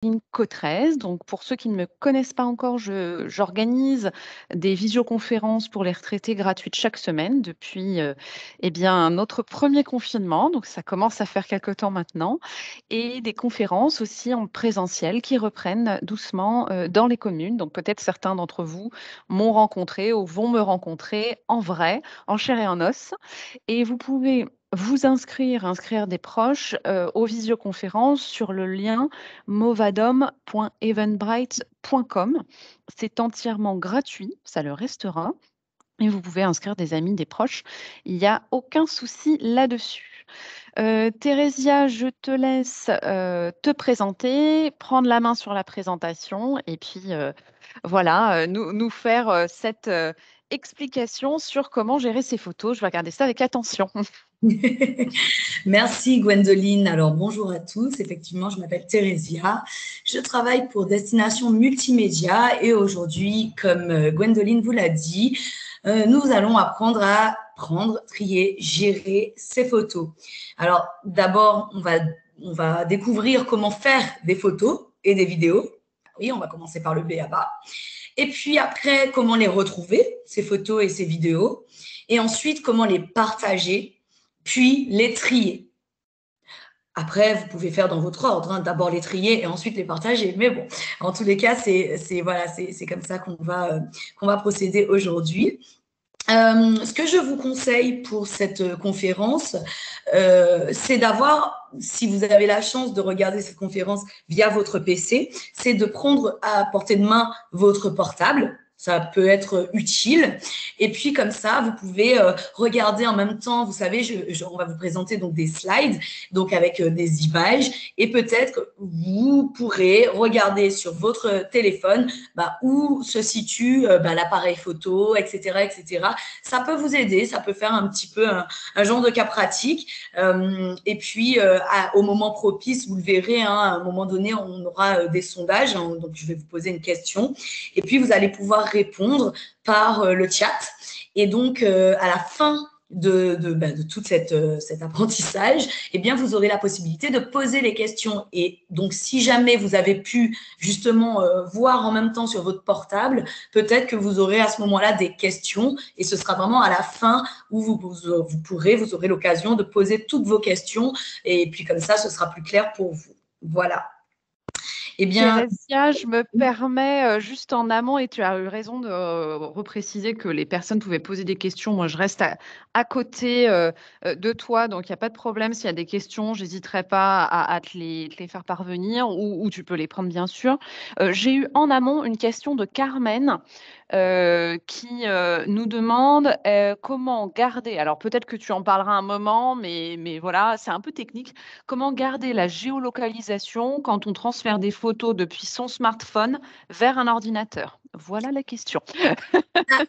Caroline Cottrez. Donc, pour ceux qui ne me connaissent pas encore, j'organise des visioconférences pour les retraités gratuites chaque semaine depuis eh bien, notre premier confinement. Donc, ça commence à faire quelque temps maintenant. Et des conférences aussi en présentiel qui reprennent doucement dans les communes. Donc, peut-être certains d'entre vous m'ont rencontré ou vont me rencontrer en vrai, en chair et en os. Et vous pouvez vous inscrire des proches aux visioconférences sur le lien movadom.eventbrite.com. C'est entièrement gratuit, ça le restera. Et vous pouvez inscrire des amis, des proches. Il n'y a aucun souci là-dessus. Thérésia, je te laisse te présenter, prendre la main sur la présentation et puis voilà, nous faire cette explication sur comment gérer ces photos. Je vais regarder ça avec attention. Merci Gwendoline. Alors bonjour à tous. Effectivement, je m'appelle Thérésia. Je travaille pour Destination Multimédia et aujourd'hui, comme Gwendoline vous l'a dit, nous allons apprendre à prendre, trier, gérer ces photos. Alors d'abord, on va découvrir comment faire des photos et des vidéos. Oui, on va commencer par le B à bas. Et puis après, comment les retrouver, ces photos et ces vidéos. Et ensuite, comment les partager puis les trier. Après, vous pouvez faire dans votre ordre, hein, d'abord les trier et ensuite les partager. Mais bon, en tous les cas, c'est comme ça qu'on va procéder aujourd'hui. Ce que je vous conseille pour cette conférence, c'est d'avoir, si vous avez la chance de regarder cette conférence via votre PC, c'est de prendre à portée de main votre portable. Ça peut être utile. Et puis, comme ça, vous pouvez regarder en même temps. Vous savez, on va vous présenter donc des slides, donc avec des images. Et peut-être que vous pourrez regarder sur votre téléphone où se situe l'appareil photo, etc., etc. Ça peut vous aider. Ça peut faire un petit peu un genre de cas pratique. Et puis, au moment propice, vous le verrez, hein, à un moment donné, on aura des sondages. Hein, donc, je vais vous poser une question. Et puis, vous allez pouvoir répondre par le chat. Et donc, à la fin de tout cet apprentissage, eh bien, vous aurez la possibilité de poser les questions. Et donc, si jamais vous avez pu justement voir en même temps sur votre portable, peut-être que vous aurez à ce moment-là des questions et ce sera vraiment à la fin où vous aurez l'occasion de poser toutes vos questions et puis comme ça, ce sera plus clair pour vous. Voilà. Eh bien, Thérésia, je me permets juste en amont, et tu as eu raison de repréciser que les personnes pouvaient poser des questions. Moi, je reste à côté de toi, donc il n'y a pas de problème. S'il y a des questions, j'hésiterai pas à te les faire parvenir ou tu peux les prendre, bien sûr. J'ai eu en amont une question de Carmen qui nous demande comment garder, alors peut-être que tu en parleras un moment, mais voilà, c'est un peu technique, comment garder la géolocalisation quand on transfère des photos depuis son smartphone vers un ordinateur? Voilà la question.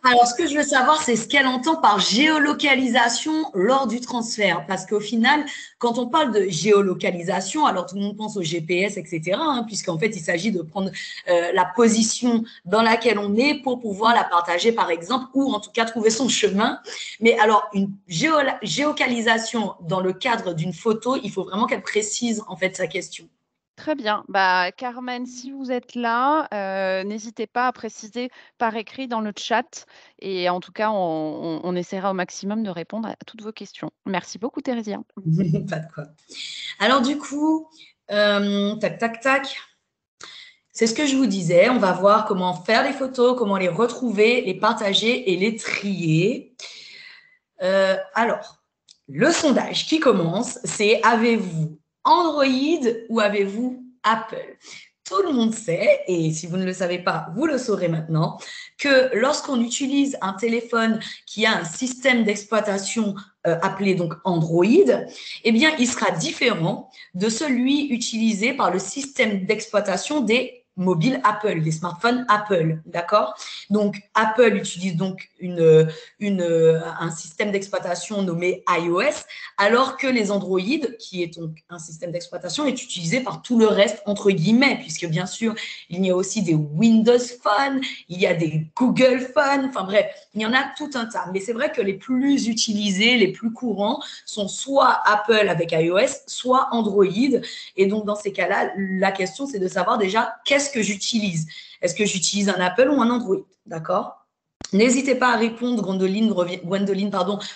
alors, ce que je veux savoir, c'est ce qu'elle entend par géolocalisation lors du transfert. Parce qu'au final, quand on parle de géolocalisation, alors tout le monde pense au GPS, etc., hein, puisqu'en fait, il s'agit de prendre la position dans laquelle on est pour pouvoir la partager, par exemple, ou en tout cas trouver son chemin. Mais alors, une géolocalisation dans le cadre d'une photo, il faut vraiment qu'elle précise en fait sa question. Très bien. Bah, Carmen, si vous êtes là, n'hésitez pas à préciser par écrit dans le chat. Et en tout cas, on essaiera au maximum de répondre à toutes vos questions. Merci beaucoup, Thérésia. Pas de quoi. Alors du coup, tac, tac, tac. C'est ce que je vous disais. On va voir comment faire les photos, comment les retrouver, les partager et les trier. Alors, le sondage qui commence, c'est avez-vous Android ou avez-vous Apple? Tout le monde sait, et si vous ne le savez pas, vous le saurez maintenant, que lorsqu'on utilise un téléphone qui a un système d'exploitation appelé donc Android, eh bien, il sera différent de celui utilisé par le système d'exploitation des mobiles Apple, des smartphones Apple, d'accord? Donc, Apple utilise donc un système d'exploitation nommé iOS, alors que les Android, qui est donc un système d'exploitation, est utilisé par tout le reste, entre guillemets, puisque bien sûr, il y a aussi des Windows Phone, il y a des Google Phone, enfin bref, il y en a tout un tas. Mais c'est vrai que les plus utilisés, les plus courants, sont soit Apple avec iOS, soit Android. Et donc, dans ces cas-là, la question, c'est de savoir déjà qu'est-ce que j'utilise. Est-ce que j'utilise un Apple ou un Android, d'accord? N'hésitez pas à répondre, Gwendoline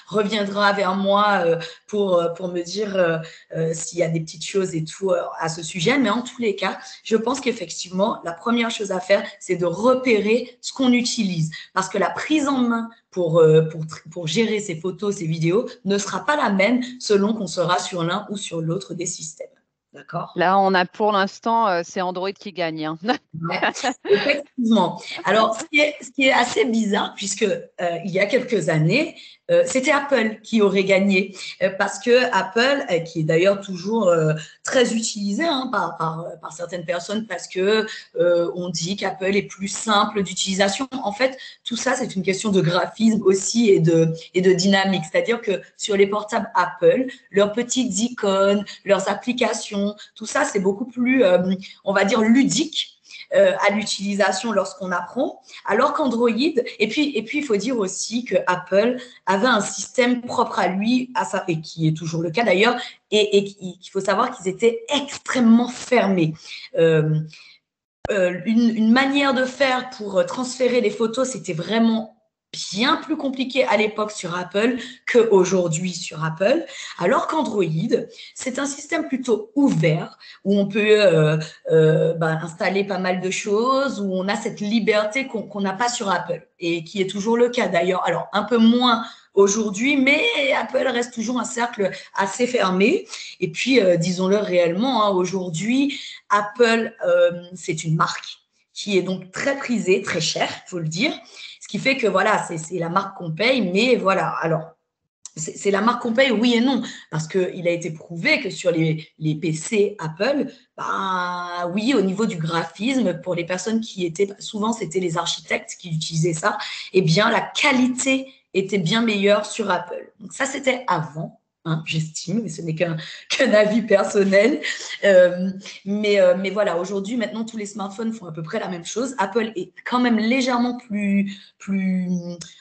reviendra vers moi pour me dire s'il y a des petites choses et tout à ce sujet. Mais en tous les cas, je pense qu'effectivement, la première chose à faire, c'est de repérer ce qu'on utilise. Parce que la prise en main pour gérer ces photos, ces vidéos, ne sera pas la même selon qu'on sera sur l'un ou sur l'autre des systèmes. D'accord? Là, on a pour l'instant, c'est Android qui gagne, hein. Ouais, effectivement. Alors, ce qui est assez bizarre, puisque il y a quelques années, c'était Apple qui aurait gagné, parce que Apple, qui est d'ailleurs toujours très utilisé hein, par certaines personnes, parce que on dit qu'Apple est plus simple d'utilisation. En fait, tout ça, c'est une question de graphisme aussi et de dynamique. C'est-à-dire que sur les portables Apple, leurs petites icônes, leurs applications, tout ça, c'est beaucoup plus, on va dire, ludique à l'utilisation lorsqu'on apprend, alors qu'Android, et puis il faut dire aussi que Apple avait un système propre à lui, et qui est toujours le cas d'ailleurs, et qu'il faut savoir qu'ils étaient extrêmement fermés. Une manière de faire pour transférer les photos, c'était vraiment bien plus compliqué à l'époque sur Apple qu'aujourd'hui sur Apple, alors qu'Android, c'est un système plutôt ouvert où on peut installer pas mal de choses, où on a cette liberté qu'on n'a pas sur Apple et qui est toujours le cas d'ailleurs. Alors, un peu moins aujourd'hui, mais Apple reste toujours un cercle assez fermé. Et puis, disons-le réellement, hein, aujourd'hui, Apple, c'est une marque qui est donc très prisée, très chère, il faut le dire. Ce qui fait que voilà, c'est la marque qu'on paye, mais voilà. Alors, c'est la marque qu'on paye, oui et non, parce qu'il a été prouvé que sur les PC Apple, bah, oui, au niveau du graphisme, pour les personnes qui étaient, souvent c'était les architectes qui utilisaient ça, eh bien la qualité était bien meilleure sur Apple. Donc ça, c'était avant. Hein, j'estime, mais ce n'est qu'un avis personnel. Mais voilà, aujourd'hui, maintenant, tous les smartphones font à peu près la même chose. Apple est quand même légèrement plus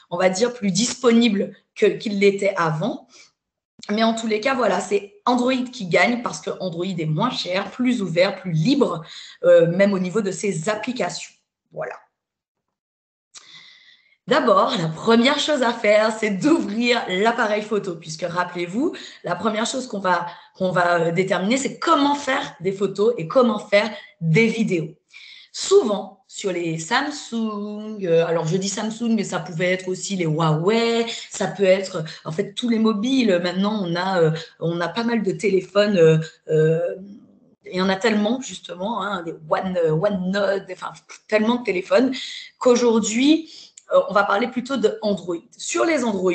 on va dire, plus disponible qu'il l'était avant. Mais en tous les cas, voilà, c'est Android qui gagne parce que Android est moins cher, plus ouvert, plus libre, même au niveau de ses applications. Voilà. D'abord, la première chose à faire, c'est d'ouvrir l'appareil photo, puisque rappelez-vous, la première chose qu'on va déterminer, c'est comment faire des photos et comment faire des vidéos. Souvent, sur les Samsung, alors je dis Samsung, mais ça pouvait être aussi les Huawei, ça peut être, en fait, tous les mobiles. Maintenant, on a pas mal de téléphones, il y en a tellement, justement, hein, des OneNote, enfin, tellement de téléphones, qu'aujourd'hui, on va parler plutôt de Android. Sur les Android,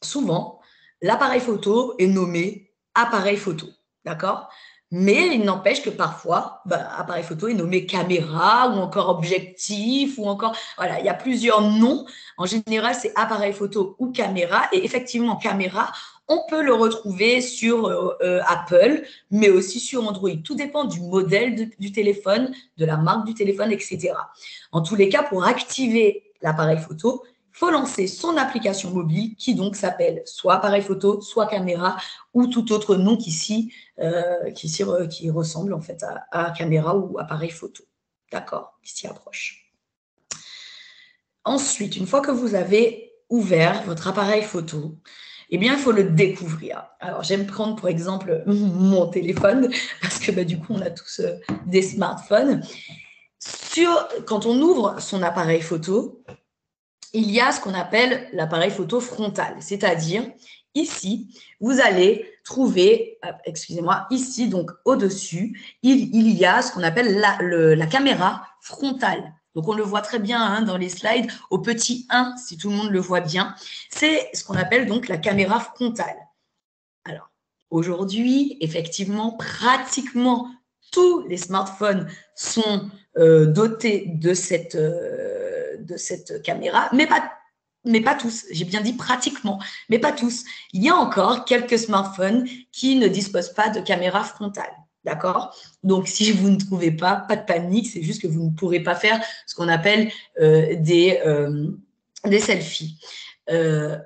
souvent, l'appareil photo est nommé appareil photo, d'accord? Mais il n'empêche que parfois, appareil photo est nommé caméra ou encore objectif ou encore, voilà, il y a plusieurs noms. En général, c'est appareil photo ou caméra. Et effectivement, caméra, on peut le retrouver sur Apple, mais aussi sur Android. Tout dépend du modèle du téléphone, de la marque du téléphone, etc. En tous les cas, pour activer l'appareil photo, il faut lancer son application mobile qui donc s'appelle soit appareil photo, soit caméra ou tout autre nom qui ressemble en fait à caméra ou appareil photo. D'accord, qui s'y approche. Ensuite, une fois que vous avez ouvert votre appareil photo, eh bien, il faut le découvrir. Alors, j'aime prendre, pour exemple, mon téléphone, parce que du coup, on a tous des smartphones. Quand on ouvre son appareil photo, il y a ce qu'on appelle l'appareil photo frontal, c'est-à-dire ici, vous allez trouver, excusez-moi, ici, donc au-dessus, il y a ce qu'on appelle la caméra frontale. Donc, on le voit très bien hein, dans les slides, au petit 1, si tout le monde le voit bien. C'est ce qu'on appelle donc la caméra frontale. Alors, aujourd'hui, effectivement, pratiquement tous les smartphones sont dotés de cette caméra, mais pas tous. J'ai bien dit pratiquement, mais pas tous. Il y a encore quelques smartphones qui ne disposent pas de caméra frontale. D'accord? Donc, si vous ne trouvez pas de panique, c'est juste que vous ne pourrez pas faire ce qu'on appelle des selfies.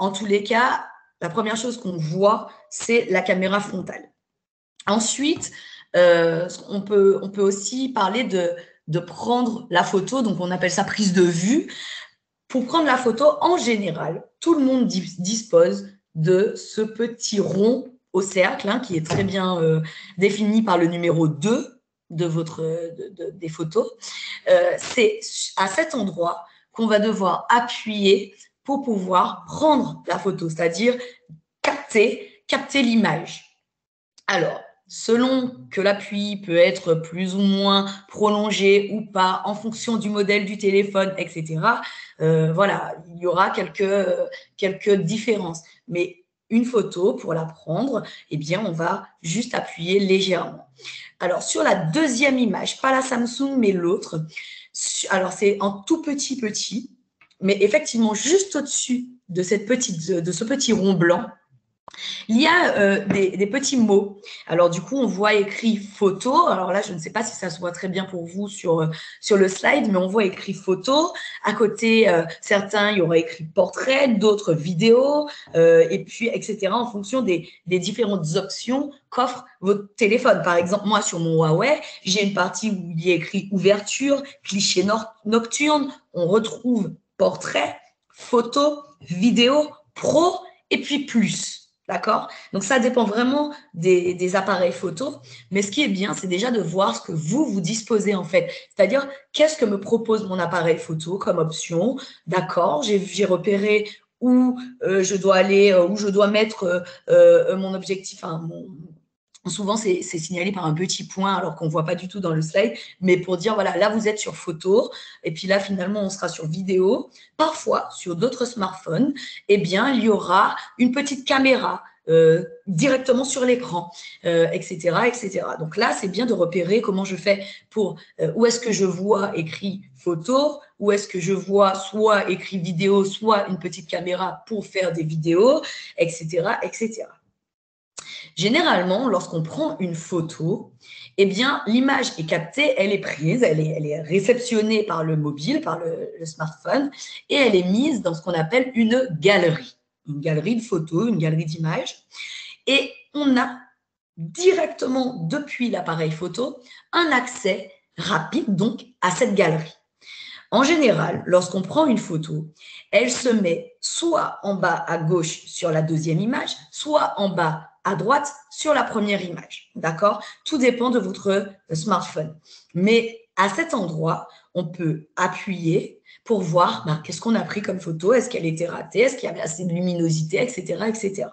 En tous les cas, la première chose qu'on voit, c'est la caméra frontale. Ensuite, on peut aussi parler de prendre la photo, donc on appelle ça prise de vue. Pour prendre la photo, en général, tout le monde dispose de ce petit rond au cercle, hein, qui est très bien défini par le numéro 2 des photos. C'est à cet endroit qu'on va devoir appuyer pour pouvoir prendre la photo, c'est-à-dire capter l'image. Alors, selon que l'appui peut être plus ou moins prolongé ou pas, en fonction du modèle du téléphone, etc., voilà, il y aura quelques différences. Mais une photo, pour la prendre, eh bien, on va juste appuyer légèrement. Alors, sur la deuxième image, pas la Samsung, mais l'autre, alors c'est en tout petit, mais effectivement, juste au-dessus de ce petit rond blanc, il y a des petits mots. Alors, du coup, on voit écrit photo. Alors là, je ne sais pas si ça se voit très bien pour vous sur le slide, mais on voit écrit photo. À côté, certains, il y aura écrit portrait, d'autres vidéo, et puis, etc., en fonction des différentes options qu'offre votre téléphone. Par exemple, moi, sur mon Huawei, j'ai une partie où il y a écrit ouverture, cliché nocturne. On retrouve portrait, photo, vidéo, pro, et puis plus. D'accord? Donc, ça dépend vraiment des appareils photo. Mais ce qui est bien, c'est déjà de voir ce que vous disposez en fait. C'est-à-dire, qu'est-ce que me propose mon appareil photo comme option? D'accord, j'ai repéré où je dois aller, où je dois mettre mon objectif, enfin, souvent, c'est signalé par un petit point alors qu'on ne voit pas du tout dans le slide, mais pour dire, voilà, là, vous êtes sur photo, et puis là, finalement, on sera sur vidéo. Parfois, sur d'autres smartphones, eh bien, il y aura une petite caméra directement sur l'écran, etc., etc. Donc là, c'est bien de repérer comment je fais pour où est-ce que je vois écrit photo, où est-ce que je vois soit écrit vidéo, soit une petite caméra pour faire des vidéos, etc., etc. Généralement, lorsqu'on prend une photo, eh bien, l'image est captée, elle est prise, elle est réceptionnée par le mobile, par le smartphone, et elle est mise dans ce qu'on appelle une galerie de photos, une galerie d'images. Et on a directement, depuis l'appareil photo, un accès rapide, donc, à cette galerie. En général, lorsqu'on prend une photo, elle se met soit en bas à gauche sur la deuxième image, soit en bas à droite sur la première image. D'accord? Tout dépend de votre smartphone. Mais à cet endroit, on peut appuyer pour voir qu'est-ce qu'on a pris comme photo, est-ce qu'elle était ratée, est-ce qu'il y avait assez de luminosité, etc., etc.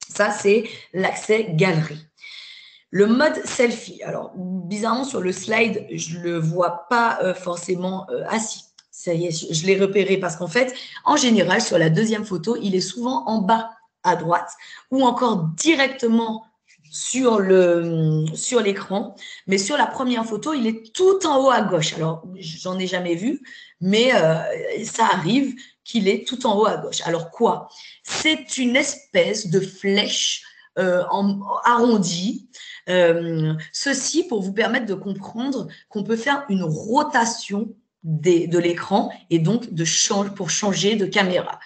Ça, c'est l'accès galerie. Le mode selfie. Alors, bizarrement, sur le slide, je ne le vois pas forcément assis. Ça y est, je l'ai repéré parce qu'en fait, en général, sur la deuxième photo, il est souvent en bas à droite ou encore directement sur l'écran. Mais sur la première photo, il est tout en haut à gauche. Alors, j'en ai jamais vu, mais ça arrive qu'il est tout en haut à gauche. Alors quoi? C'est une espèce de flèche arrondie. Ceci pour vous permettre de comprendre qu'on peut faire une rotation de l'écran et donc pour changer de caméra.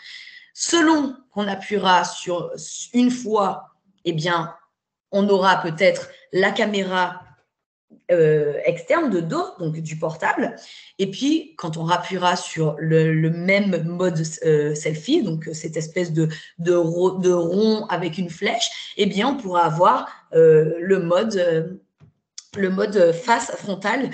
Selon qu'on appuiera sur une fois, eh bien, on aura peut-être la caméra externe de dos, donc du portable. Et puis, quand on appuiera sur le même mode selfie, donc cette espèce de rond avec une flèche, eh bien, on pourra avoir le mode face frontale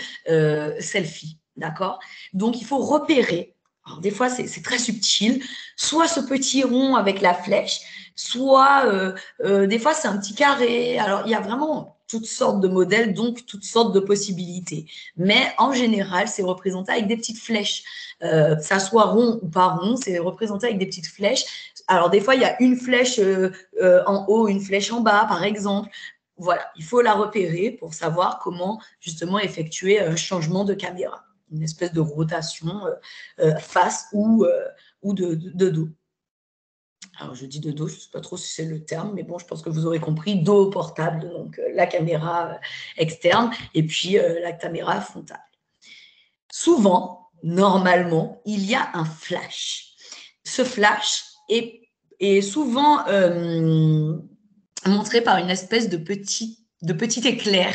selfie. D'accord? Donc, il faut repérer. Alors, des fois, c'est très subtil. Soit ce petit rond avec la flèche, soit des fois, c'est un petit carré. Alors, il y a vraiment toutes sortes de modèles, donc toutes sortes de possibilités. Mais en général, c'est représenté avec des petites flèches. Que ça soit rond ou pas rond, c'est représenté avec des petites flèches. Alors, des fois, il y a une flèche en haut, une flèche en bas, par exemple. voilà, il faut la repérer pour savoir comment justement effectuer un changement de caméra, une espèce de rotation face ou de dos. Alors, je dis de dos, je ne sais pas trop si c'est le terme, mais bon, je pense que vous aurez compris, dos portable, donc la caméra externe, et puis la caméra frontale. Souvent, normalement, il y a un flash. Ce flash est souvent montré par une espèce de petit éclair.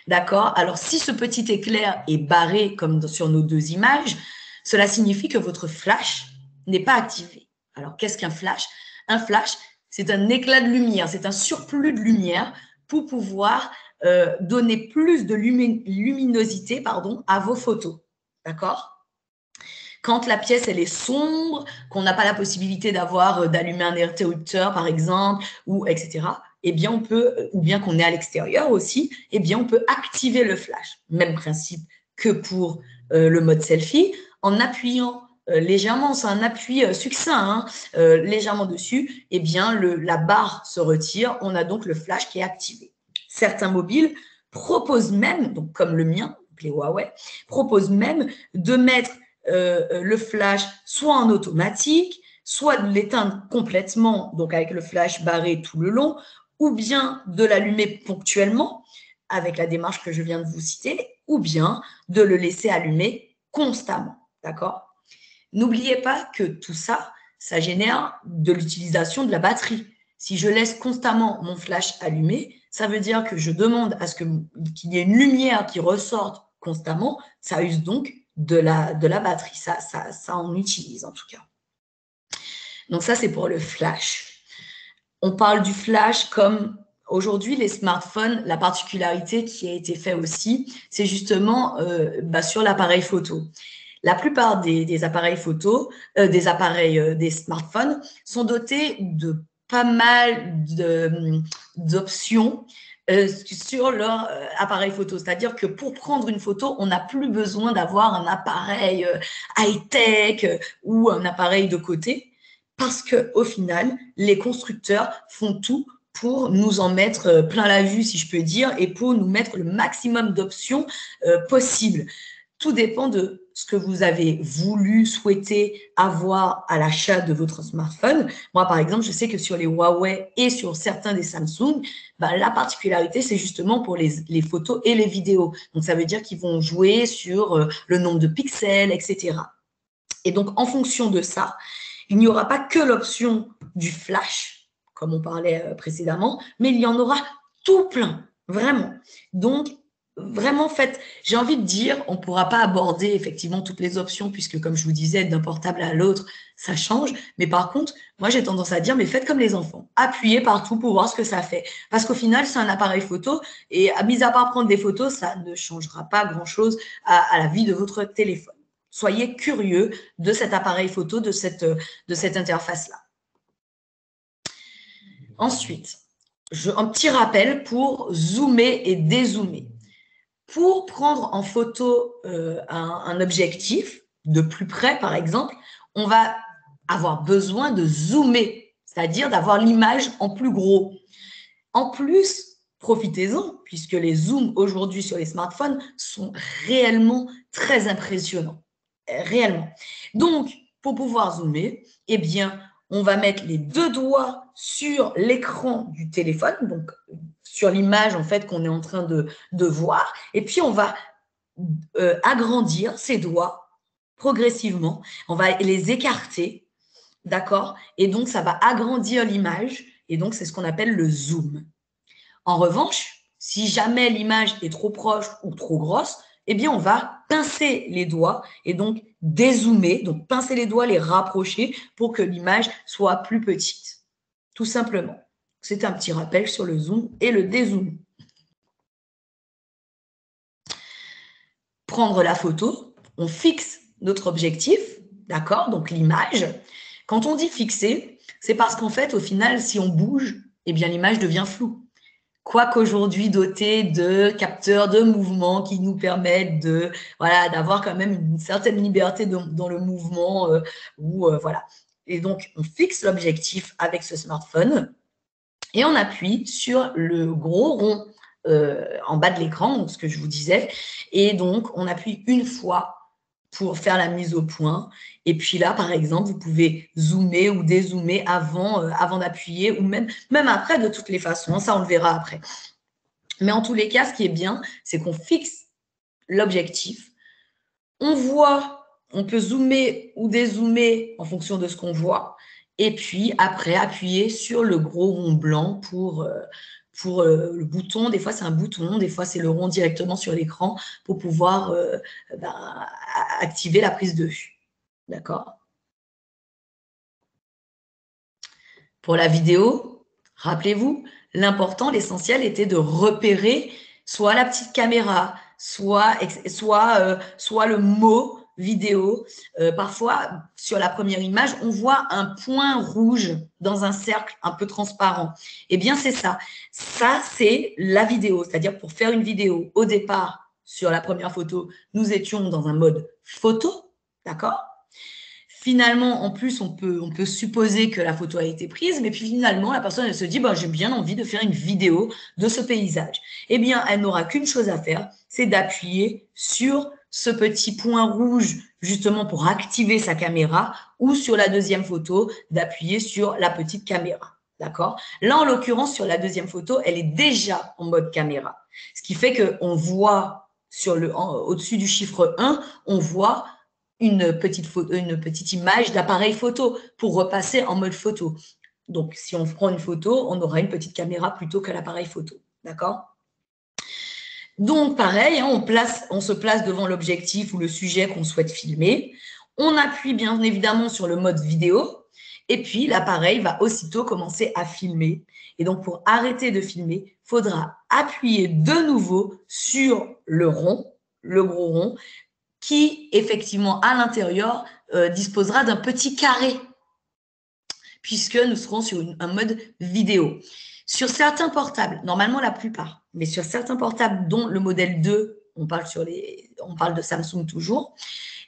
D'accord? Alors, si ce petit éclair est barré, comme sur nos deux images, cela signifie que votre flash n'est pas activé. Alors, qu'est-ce qu'un flash? Un flash, c'est un éclat de lumière, c'est un surplus de lumière pour pouvoir donner plus de luminosité à vos photos. D'accord? Quand la pièce elle est sombre, qu'on n'a pas la possibilité d'allumer un interrupteur par exemple, ou etc. Eh bien on peut, ou bien qu'on est à l'extérieur aussi, eh bien on peut activer le flash. Même principe que pour le mode selfie, en appuyant légèrement, c'est un appui succinct, légèrement dessus, eh bien la barre se retire, on a donc le flash qui est activé. Certains mobiles proposent même, donc comme le mien, les Huawei, proposent même de mettre le flash soit en automatique, soit de l'éteindre complètement, donc avec le flash barré tout le long, ou bien de l'allumer ponctuellement, avec la démarche que je viens de vous citer, ou bien de le laisser allumer constamment. D'accord? N'oubliez pas que tout ça, ça génère de l'utilisation de la batterie. Si je laisse constamment mon flash allumé, ça veut dire que je demande à ce qu'il y ait une lumière qui ressorte constamment. Ça use donc de la batterie. Ça en utilise en tout cas. Donc ça, c'est pour le flash. On parle du flash comme aujourd'hui, les smartphones, la particularité qui a été faite aussi, c'est justement sur l'appareil photo. La plupart des appareils photo, des smartphones sont dotés de pas mal d'options sur leur appareil photo. C'est-à-dire que pour prendre une photo, on n'a plus besoin d'avoir un appareil high-tech ou un appareil de côté, parce qu'au final, les constructeurs font tout pour nous en mettre plein la vue, si je peux dire, et pour nous mettre le maximum d'options possibles. Tout dépend de ce que vous avez voulu, souhaité avoir à l'achat de votre smartphone. Moi, par exemple, je sais que sur les Huawei et sur certains des Samsung, la particularité, c'est justement pour les photos et les vidéos. Donc, ça veut dire qu'ils vont jouer sur le nombre de pixels, etc. Et donc, en fonction de ça, il n'y aura pas que l'option du flash, comme on parlait précédemment, mais il y en aura tout plein, vraiment. Donc, vraiment, j'ai envie de dire, on ne pourra pas aborder effectivement toutes les options, puisque comme je vous disais, d'un portable à l'autre, ça change. Mais par contre, moi, j'ai tendance à dire, mais faites comme les enfants. Appuyez partout pour voir ce que ça fait. Parce qu'au final, c'est un appareil photo, et mis à part prendre des photos, ça ne changera pas grand-chose à la vie de votre téléphone. Soyez curieux de cet appareil photo, de cette interface-là. Ensuite, un petit rappel pour zoomer et dézoomer. Pour prendre en photo un objectif de plus près, par exemple, on va avoir besoin de zoomer, c'est-à-dire d'avoir l'image en plus gros. En plus, profitez-en, puisque les zooms aujourd'hui sur les smartphones sont réellement très impressionnants. Réellement. Donc, pour pouvoir zoomer, eh bien, on va mettre les deux doigts sur l'écran du téléphone, donc sur l'image en fait qu'on est en train de voir, et puis on va agrandir ces doigts progressivement, on va les écarter, d'accord? Et donc, ça va agrandir l'image, et donc c'est ce qu'on appelle le zoom. En revanche, si jamais l'image est trop proche ou trop grosse, eh bien, on va pincer les doigts et donc dézoomer, donc pincer les doigts, les rapprocher pour que l'image soit plus petite. Tout simplement. C'est un petit rappel sur le zoom et le dézoom. Prendre la photo, on fixe notre objectif, d'accord? Donc l'image. Quand on dit fixer, c'est parce qu'en fait, au final, si on bouge, eh bien l'image devient floue. Quoiqu'aujourd'hui doté de capteurs de mouvement qui nous permettent d'avoir quand même une certaine liberté dans le mouvement. Voilà. Et donc, on fixe l'objectif avec ce smartphone. Et on appuie sur le gros rond en bas de l'écran, donc ce que je vous disais. Et donc, on appuie une fois pour faire la mise au point. Et puis là, par exemple, vous pouvez zoomer ou dézoomer avant d'appuyer ou même après de toutes les façons. Ça, on le verra après. Mais en tous les cas, ce qui est bien, c'est qu'on fixe l'objectif. On voit, on peut zoomer ou dézoomer en fonction de ce qu'on voit. Et puis après, appuyer sur le gros rond blanc pour le bouton. Des fois, c'est un bouton, des fois, c'est le rond directement sur l'écran pour pouvoir activer la prise de vue. D'accord? Pour la vidéo, rappelez-vous, l'important, l'essentiel était de repérer soit la petite caméra, soit le mot vidéo. Parfois, sur la première image, on voit un point rouge dans un cercle un peu transparent. Eh bien, c'est ça. Ça, c'est la vidéo. C'est-à-dire, pour faire une vidéo, au départ, sur la première photo, nous étions dans un mode photo, d'accord? Finalement, en plus, on peut supposer que la photo a été prise, mais puis finalement, la personne, elle se dit, j'ai bien envie de faire une vidéo de ce paysage. Eh bien, elle n'aura qu'une chose à faire, c'est d'appuyer sur ce petit point rouge, justement pour activer sa caméra, ou sur la deuxième photo, d'appuyer sur la petite caméra. D'accord? Là, en l'occurrence, sur la deuxième photo, elle est déjà en mode caméra. Ce qui fait qu'on voit au-dessus du chiffre 1, on voit une petite image d'appareil photo pour repasser en mode photo. Donc, si on prend une photo, on aura une petite caméra plutôt que l'appareil photo. D'accord? Donc, pareil, on se place devant l'objectif ou le sujet qu'on souhaite filmer. On appuie bien évidemment sur le mode vidéo. Et puis, l'appareil va aussitôt commencer à filmer. Et donc, pour arrêter de filmer, il faudra appuyer de nouveau sur le rond, le gros rond, qui, effectivement, à l'intérieur, disposera d'un petit carré, puisque nous serons sur un mode vidéo. Sur certains portables, normalement la plupart, mais sur certains portables, dont le modèle 2, on parle de Samsung toujours,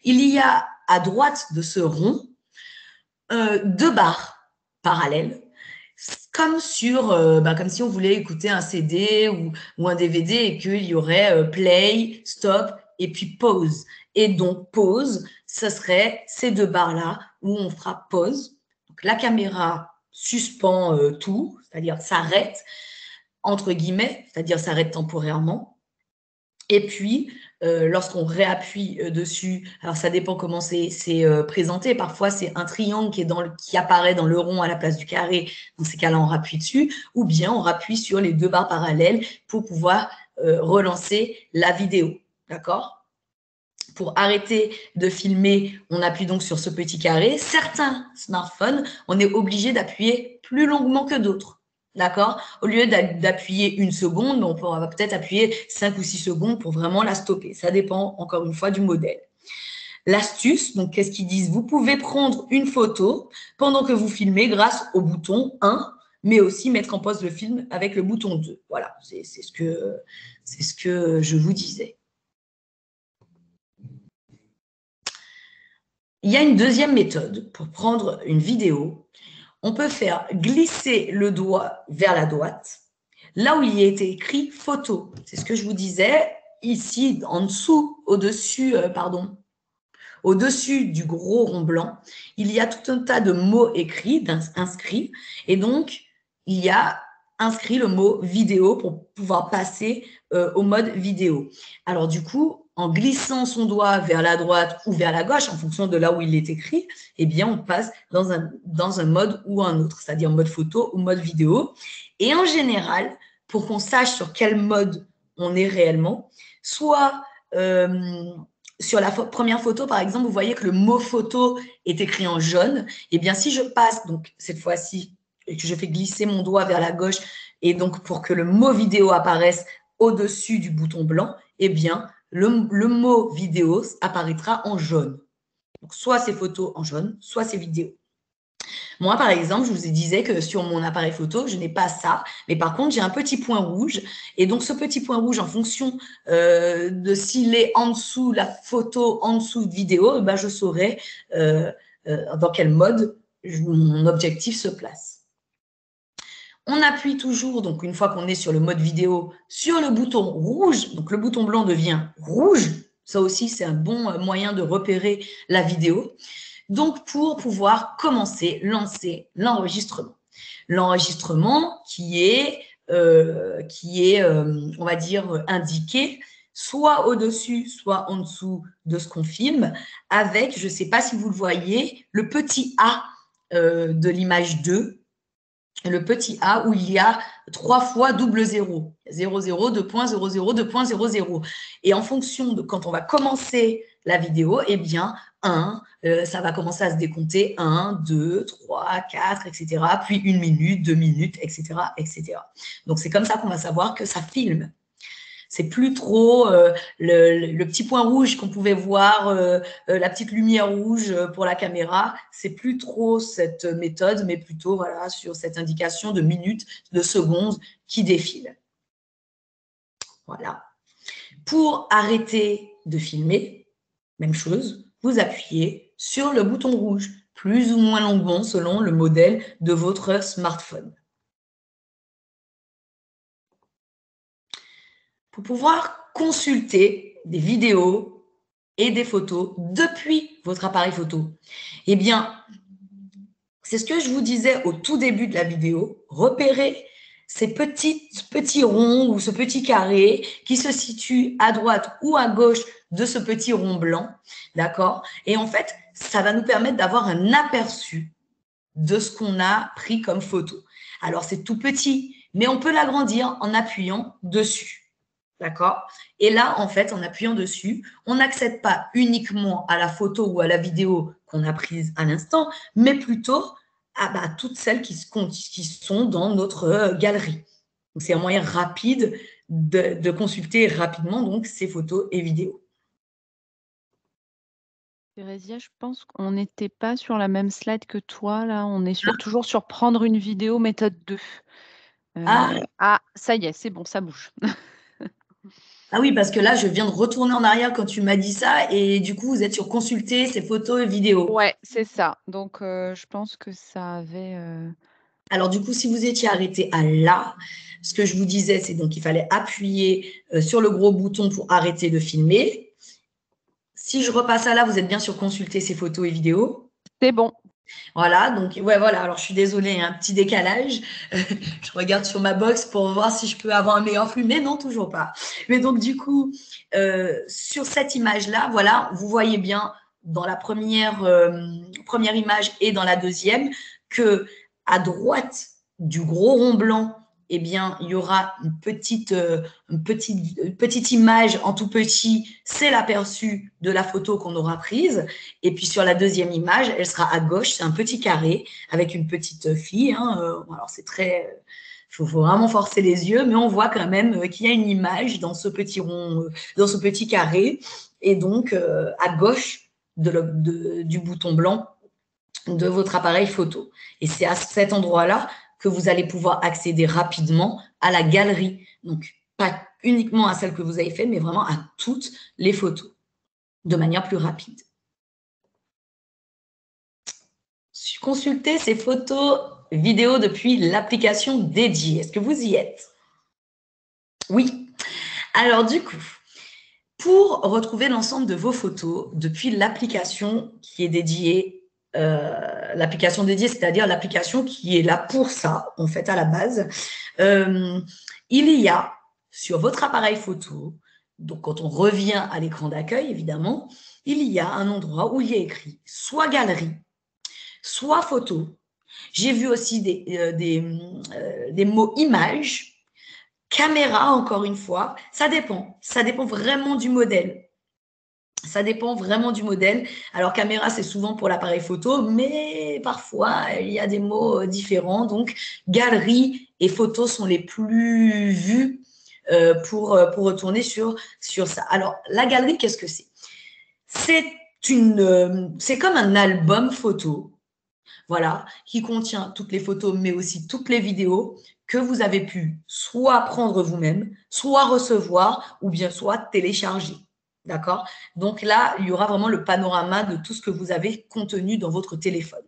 il y a à droite de ce rond 2 barres parallèles, comme si on voulait écouter un CD ou un DVD et qu'il y aurait play, stop et puis pause. Et donc, pause, ce serait ces 2 barres-là où on fera pause. Donc, la caméra suspend tout, c'est-à-dire s'arrête, entre guillemets, c'est-à-dire s'arrête temporairement. Et puis, lorsqu'on réappuie dessus, alors ça dépend comment c'est présenté. Parfois, c'est un triangle qui apparaît dans le rond à la place du carré. Dans ces cas-là, on rappuie dessus. Ou bien, on rappuie sur les 2 barres parallèles pour pouvoir relancer la vidéo. D'accord? Pour arrêter de filmer, on appuie donc sur ce petit carré. Certains smartphones, on est obligé d'appuyer plus longuement que d'autres. D'accord? Au lieu d'appuyer 1 seconde, on va peut-être appuyer 5 ou 6 secondes pour vraiment la stopper. Ça dépend, encore une fois, du modèle. L'astuce, donc qu'est-ce qu'ils disent? Vous pouvez prendre une photo pendant que vous filmez grâce au bouton 1, mais aussi mettre en pause le film avec le bouton 2. Voilà, c'est ce que je vous disais. Il y a une deuxième méthode pour prendre une vidéo. On peut faire glisser le doigt vers la droite, là où il y a été écrit photo. C'est ce que je vous disais. Ici, en dessous, au-dessus du gros rond blanc, il y a tout un tas de mots écrits, inscrits. Et donc, il y a inscrit le mot vidéo pour pouvoir passer au mode vidéo. Alors, du coup, en glissant son doigt vers la droite ou vers la gauche, en fonction de là où il est écrit, eh bien, on passe dans un mode ou un autre, c'est-à-dire mode photo ou mode vidéo. Et en général, pour qu'on sache sur quel mode on est réellement, soit sur la première photo, par exemple, vous voyez que le mot photo est écrit en jaune. Eh bien, si je passe, donc cette fois-ci, et que je fais glisser mon doigt vers la gauche, et donc pour que le mot vidéo apparaisse au-dessus du bouton blanc, eh bien, le mot vidéo apparaîtra en jaune. Donc, soit c'est photo en jaune, soit c'est vidéo. Moi, par exemple, je vous disais que sur mon appareil photo, je n'ai pas ça, mais par contre, j'ai un petit point rouge. Et donc, ce petit point rouge, en fonction de s'il est en dessous la photo, en dessous de vidéo, ben, je saurai dans quel mode mon objectif se place. On appuie toujours, donc une fois qu'on est sur le mode vidéo, sur le bouton rouge. Donc le bouton blanc devient rouge. Ça aussi, c'est un bon moyen de repérer la vidéo. Donc pour pouvoir commencer, lancer l'enregistrement. L'enregistrement qui est, on va dire, indiqué soit au-dessus, soit en dessous de ce qu'on filme, avec, je ne sais pas si vous le voyez, le petit A de l'image 2, le petit A où il y a 3 fois double zéro. 0, 0, 2.00, 2.00. Et en fonction de quand on va commencer la vidéo, eh bien, 1, ça va commencer à se décompter 1, 2, 3, 4, etc. Puis 1 minute, 2 minutes, etc., etc. Donc, c'est comme ça qu'on va savoir que ça filme. C'est plus trop le petit point rouge qu'on pouvait voir, la petite lumière rouge pour la caméra. C'est plus trop cette méthode, mais plutôt voilà, sur cette indication de minutes, de secondes qui défilent. Voilà. Pour arrêter de filmer, même chose, vous appuyez sur le bouton rouge, plus ou moins longuement selon le modèle de votre smartphone. Pour pouvoir consulter des vidéos et des photos depuis votre appareil photo, eh bien, c'est ce que je vous disais au tout début de la vidéo, repérez ces petits ronds ou ce petit carré qui se situe à droite ou à gauche de ce petit rond blanc, d'accord? Et en fait, ça va nous permettre d'avoir un aperçu de ce qu'on a pris comme photo. Alors, c'est tout petit, mais on peut l'agrandir en appuyant dessus. D'accord? Et là, en fait, en appuyant dessus, on n'accède pas uniquement à la photo ou à la vidéo qu'on a prise à l'instant, mais plutôt à toutes celles qui sont dans notre galerie. C'est un moyen rapide de consulter rapidement donc, ces photos et vidéos. Thérésia, je pense qu'on n'était pas sur la même slide que toi, là. On est toujours sur prendre une vidéo méthode 2. Ça y est, c'est bon, ça bouge. Ah oui, parce que là, je viens de retourner en arrière quand tu m'as dit ça et du coup, vous êtes sur consulter ces photos et vidéos. Ouais, c'est ça. Donc, je pense que ça avait… Alors du coup, si vous étiez arrêté à là, ce que je vous disais, c'est donc qu'il fallait appuyer sur le gros bouton pour arrêter de filmer. Si je repasse à là, vous êtes bien sur consulter ces photos et vidéos. C'est bon. Voilà, donc ouais, voilà. Alors je suis désolée, un petit décalage. Je regarde sur ma box pour voir si je peux avoir un meilleur flux, mais non, toujours pas. Mais donc du coup, sur cette image-là, voilà, vous voyez bien dans la première image et dans la deuxième que à droite du gros rond blanc, eh bien, il y aura une petite image en tout petit, c'est l'aperçu de la photo qu'on aura prise. Et puis sur la deuxième image, elle sera à gauche, c'est un petit carré avec une petite fille. Alors c'est très… Il faut vraiment forcer les yeux, mais on voit quand même qu'il y a une image dans ce petit rond, dans ce petit carré. Et donc, à gauche du bouton blanc de votre appareil photo. Et c'est à cet endroit-là que vous allez pouvoir accéder rapidement à la galerie. Donc, pas uniquement à celle que vous avez faite, mais vraiment à toutes les photos, de manière plus rapide. Consultez ces photos vidéos depuis l'application dédiée. Est-ce que vous y êtes? Oui. Alors, du coup, pour retrouver l'ensemble de vos photos depuis l'application qui est dédiée, l'application dédiée, c'est-à-dire l'application qui est là pour ça, en fait, à la base, il y a sur votre appareil photo, donc quand on revient à l'écran d'accueil, évidemment, il y a un endroit où il y a écrit soit galerie, soit photo. J'ai vu aussi des mots images. Caméra, encore une fois, ça dépend. Ça dépend vraiment du modèle. Ça dépend vraiment du modèle. Alors, caméra, c'est souvent pour l'appareil photo, mais parfois, il y a des mots différents. Donc, galerie et photo sont les plus vus pour retourner sur ça. Alors, la galerie, qu'est-ce que c'est? C'est comme un album photo, voilà, qui contient toutes les photos, mais aussi toutes les vidéos que vous avez pu soit prendre vous-même, soit recevoir, ou bien soit télécharger. D'accord? Donc là, il y aura vraiment le panorama de tout ce que vous avez contenu dans votre téléphone.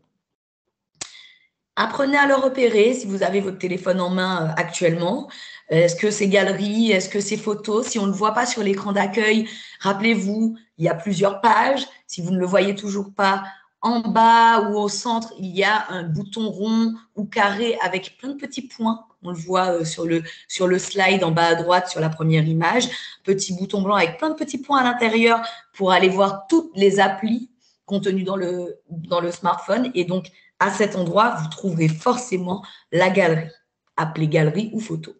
Apprenez à le repérer si vous avez votre téléphone en main actuellement. Est-ce que c'est galerie? Est-ce que c'est photos? Si on ne le voit pas sur l'écran d'accueil, rappelez-vous, il y a plusieurs pages. Si vous ne le voyez toujours pas, en bas ou au centre, il y a un bouton rond ou carré avec plein de petits points. On le voit sur le slide en bas à droite sur la première image. Petit bouton blanc avec plein de petits points à l'intérieur pour aller voir toutes les applis contenues dans le smartphone. Et donc, à cet endroit, vous trouverez forcément la galerie, appelée galerie ou photo.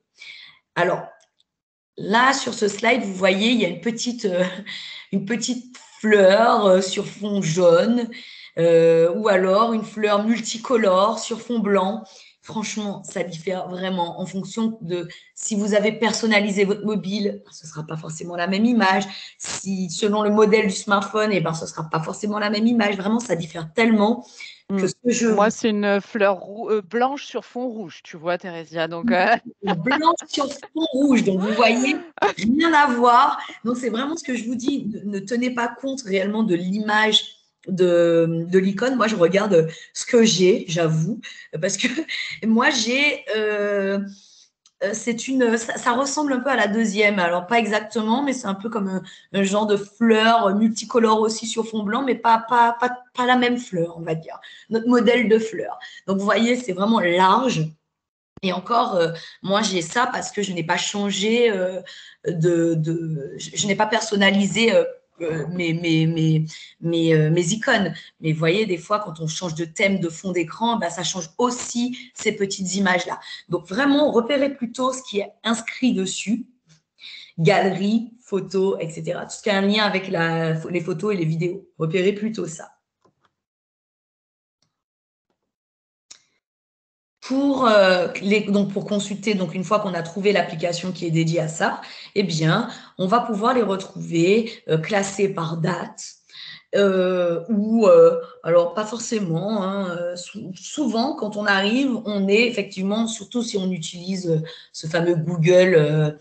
Alors, là, sur ce slide, vous voyez, il y a une petite fleur sur fond jaune ou alors une fleur multicolore sur fond blanc. Franchement, ça diffère vraiment en fonction de si vous avez personnalisé votre mobile, ce ne sera pas forcément la même image. Si selon le modèle du smartphone, ce ne sera pas forcément la même image. Vraiment, ça diffère tellement. Moi, c'est une fleur blanche sur fond rouge, tu vois, Thérésia. Donc, blanche sur fond rouge. Donc, vous voyez, rien à voir. Donc, c'est vraiment ce que je vous dis. Ne tenez pas compte réellement de l'image de l'icône. Moi, je regarde ce que j'ai, j'avoue. Parce que moi, j'ai... ça ressemble un peu à la deuxième. Alors, pas exactement, mais c'est un peu comme un genre de fleur multicolore aussi sur fond blanc, mais pas la même fleur, on va dire. Notre modèle de fleur. Donc, vous voyez, c'est vraiment large. Et encore, moi, j'ai ça parce que je n'ai pas changé je n'ai pas personnalisé mes icônes. Mais vous voyez, des fois, quand on change de thème de fond d'écran, ça change aussi ces petites images-là. Donc, vraiment, repérez plutôt ce qui est inscrit dessus. Galerie, photos, etc. Tout ce qui a un lien avec les photos et les vidéos. Repérez plutôt ça. Pour consulter, donc une fois qu'on a trouvé l'application qui est dédiée à ça, on va pouvoir les retrouver classés par date alors pas forcément. Souvent, quand on arrive, on est effectivement, surtout si on utilise ce fameux Google